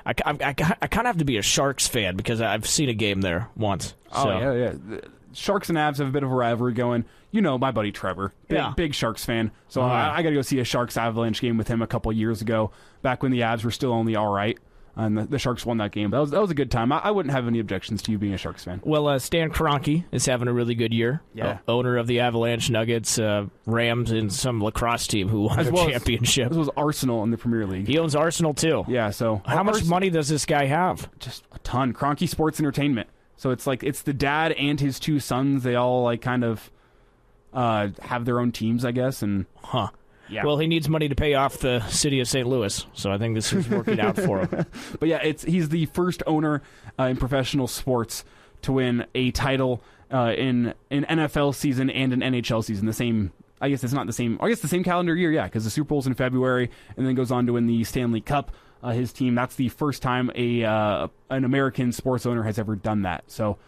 I kind of have to be a Sharks fan because I've seen a game there once. Oh, so. yeah. The Sharks and Avs have a bit of a rivalry going. My buddy Trevor, big Sharks fan. So I got to go see a Sharks Avalanche game with him a couple years ago, back when the Avs were still only all right. And the Sharks won that game. That was a good time. I wouldn't have any objections to you being a Sharks fan. Well, Stan Kroenke is having a really good year. Yeah. Owner of the Avalanche, Nuggets, Rams, and some lacrosse team who won a championship. This was Arsenal in the Premier League. He owns Arsenal, too. Yeah, so... How much money does this guy have? Just a ton. Kroenke Sports Entertainment. So it's the dad and his 2 sons. They all kind of have their own teams, I guess. And Yeah. Well, he needs money to pay off the city of St. Louis, so I think this is working out for him. But yeah, he's the first owner in professional sports to win a title in an NFL season and an NHL season. The same, I guess it's not the same. I guess the same calendar year, yeah, because the Super Bowl's in February, and then goes on to win the Stanley Cup. His team. That's the first time an American sports owner has ever done that. So,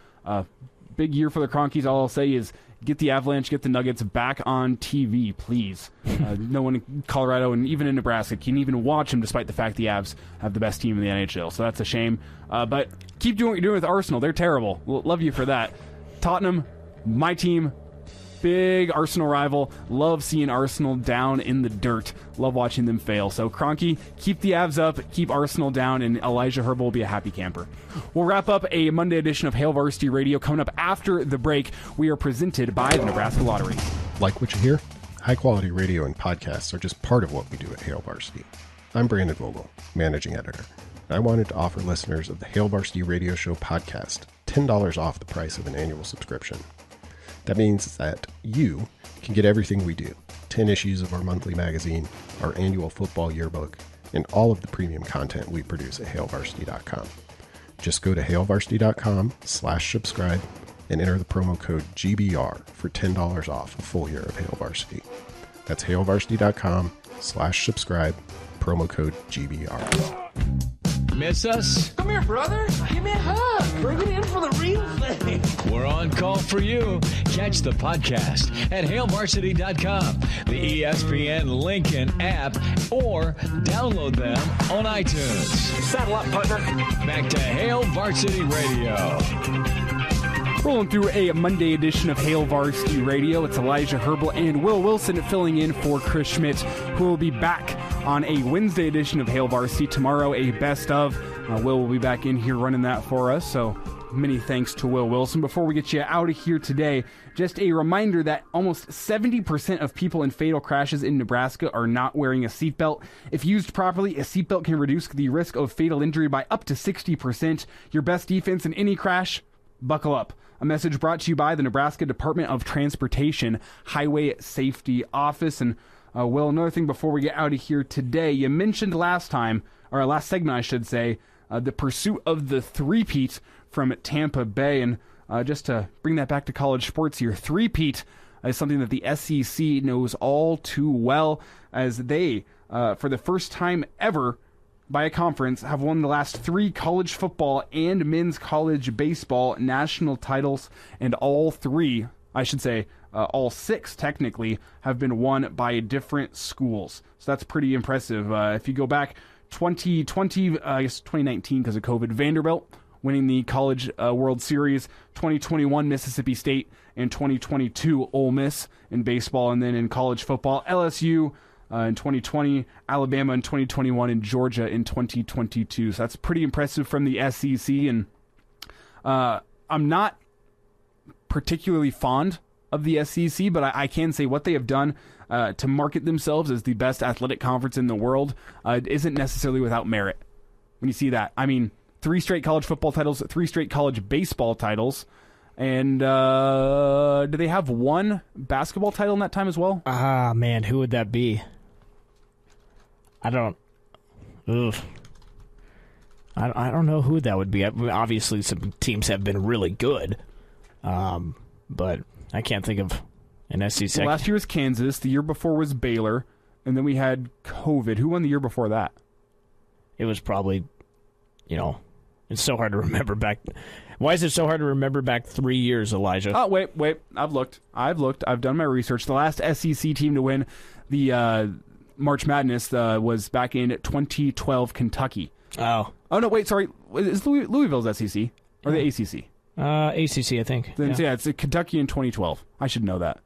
big year for the Kroenkes. All I'll say is, get the Avalanche, get the Nuggets back on TV, please. No one in Colorado and even in Nebraska can even watch them, despite the fact the Avs have the best team in the NHL. So that's a shame. But keep doing what you're doing with Arsenal. They're terrible. Love you for that. Tottenham, my team. Big Arsenal rival. Love seeing Arsenal down in the dirt. Love watching them fail. So, Kroenke, keep the Avs up, keep Arsenal down, and Elijah Herbel will be a happy camper. We'll wrap up a Monday edition of Hail Varsity Radio. Coming up after the break, we are presented by the Nebraska Lottery. Like what you hear? High-quality radio and podcasts are just part of what we do at Hail Varsity. I'm Brandon Vogel, managing editor. I wanted to offer listeners of the Hail Varsity Radio Show podcast $10 off the price of an annual subscription. That means that you can get everything we do, 10 issues of our monthly magazine, our annual football yearbook, and all of the premium content we produce at hailvarsity.com. Just go to hailvarsity.com/subscribe and enter the promo code GBR for $10 off a full year of Hail Varsity. That's hailvarsity.com/subscribe, promo code GBR. Miss us? Come here, brother. Give me a hug. Bring it in for the real thing. We're on call for you. Catch the podcast at hailvarsity.com, the ESPN Lincoln app, or download them on iTunes. Saddle up, partner. Back to Hail Varsity Radio. Rolling through a Monday edition of Hail Varsity Radio. It's Elijah Herbel and Will Wilson filling in for Chris Schmidt, who will be back on a Wednesday edition of Hail Varsity. Tomorrow, a best of. Will be back in here running that for us, so many thanks to Will Wilson. Before we get you out of here today, just a reminder that almost 70% of people in fatal crashes in Nebraska are not wearing a seatbelt. If used properly, a seatbelt can reduce the risk of fatal injury by up to 60%. Your best defense in any crash? Buckle up. A message brought to you by the Nebraska Department of Transportation Highway Safety Office. And Will, another thing before we get out of here today, you mentioned last segment I should say, the pursuit of the three-peat from Tampa Bay. And just to bring that back to college sports here, three-peat is something that the SEC knows all too well, as they, for the first time ever, by a conference, have won the last 3 college football and men's college baseball national titles, and all 3, I should say, all 6 technically, have been won by different schools. So that's pretty impressive. If you go back 2020, I guess 2019 because of COVID, Vanderbilt winning the College World Series, 2021 Mississippi State, and 2022 Ole Miss in baseball, and then in college football, LSU in 2020, Alabama in 2021, and Georgia in 2022. So that's pretty impressive from the SEC. And I'm not particularly fond of the SEC, but I can say what they have done to market themselves as the best athletic conference in the world isn't necessarily without merit. When you see that, I mean, 3 straight college football titles, 3 straight college baseball titles. And do they have 1 basketball title in that time as well? Man, who would that be? I don't know who that would be. I mean, obviously, some teams have been really good, but I can't think of an SEC. Well, last year was Kansas. The year before was Baylor. And then we had COVID. Who won the year before that? It was probably, it's so hard to remember back. Why is it so hard to remember back 3 years, Elijah? Oh, wait. I've looked. I've done my research. The last SEC team to win the March Madness was back in 2012 Kentucky. Oh, no, wait, sorry. Is Louisville's SEC or the ACC? ACC, I think. Then, yeah, it's Kentucky in 2012. I should know that.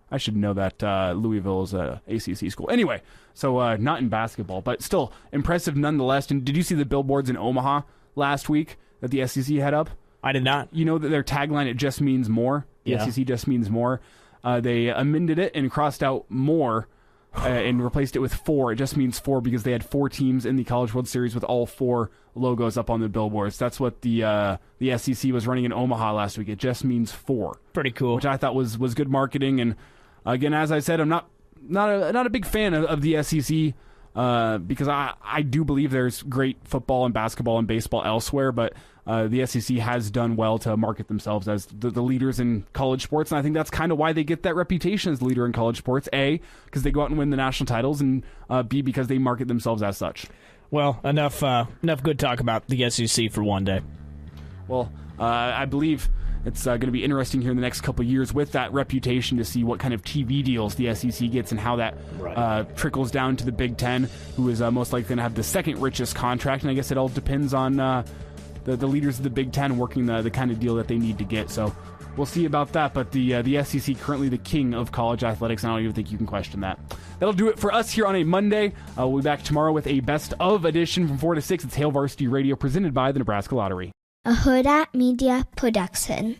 Louisville is a ACC school. Anyway, so not in basketball, but still impressive nonetheless. And did you see the billboards in Omaha last week that the SEC had up? I did not. You know that their tagline, it just means more. The SEC just means more. They amended it and crossed out more and replaced it with 4. It just means 4 because they had 4 teams in the College World Series with all 4 logos up on the billboards. That's what the SEC was running in Omaha last week. It just means 4. Pretty cool. Which I thought was good marketing. And again, as I said, I'm not a big fan of the SEC because I do believe there's great football and basketball and baseball elsewhere, but the SEC has done well to market themselves as the leaders in college sports, and I think that's kind of why they get that reputation as the leader in college sports. A, because they go out and win the national titles, and B, because they market themselves as such. Well, enough good talk about the SEC for one day. Well, I believe it's going to be interesting here in the next couple of years with that reputation to see what kind of TV deals the SEC gets and how that trickles down to the Big Ten, who is most likely going to have the second richest contract, and I guess it all depends on the leaders of the Big Ten working the kind of deal that they need to get. So we'll see about that. But the SEC currently the king of college athletics. I don't even think you can question that. That'll do it for us here on a Monday. We'll be back tomorrow with a best of edition from 4 to 6. It's Hail Varsity Radio presented by the Nebraska Lottery. A Hurrdat Media Production.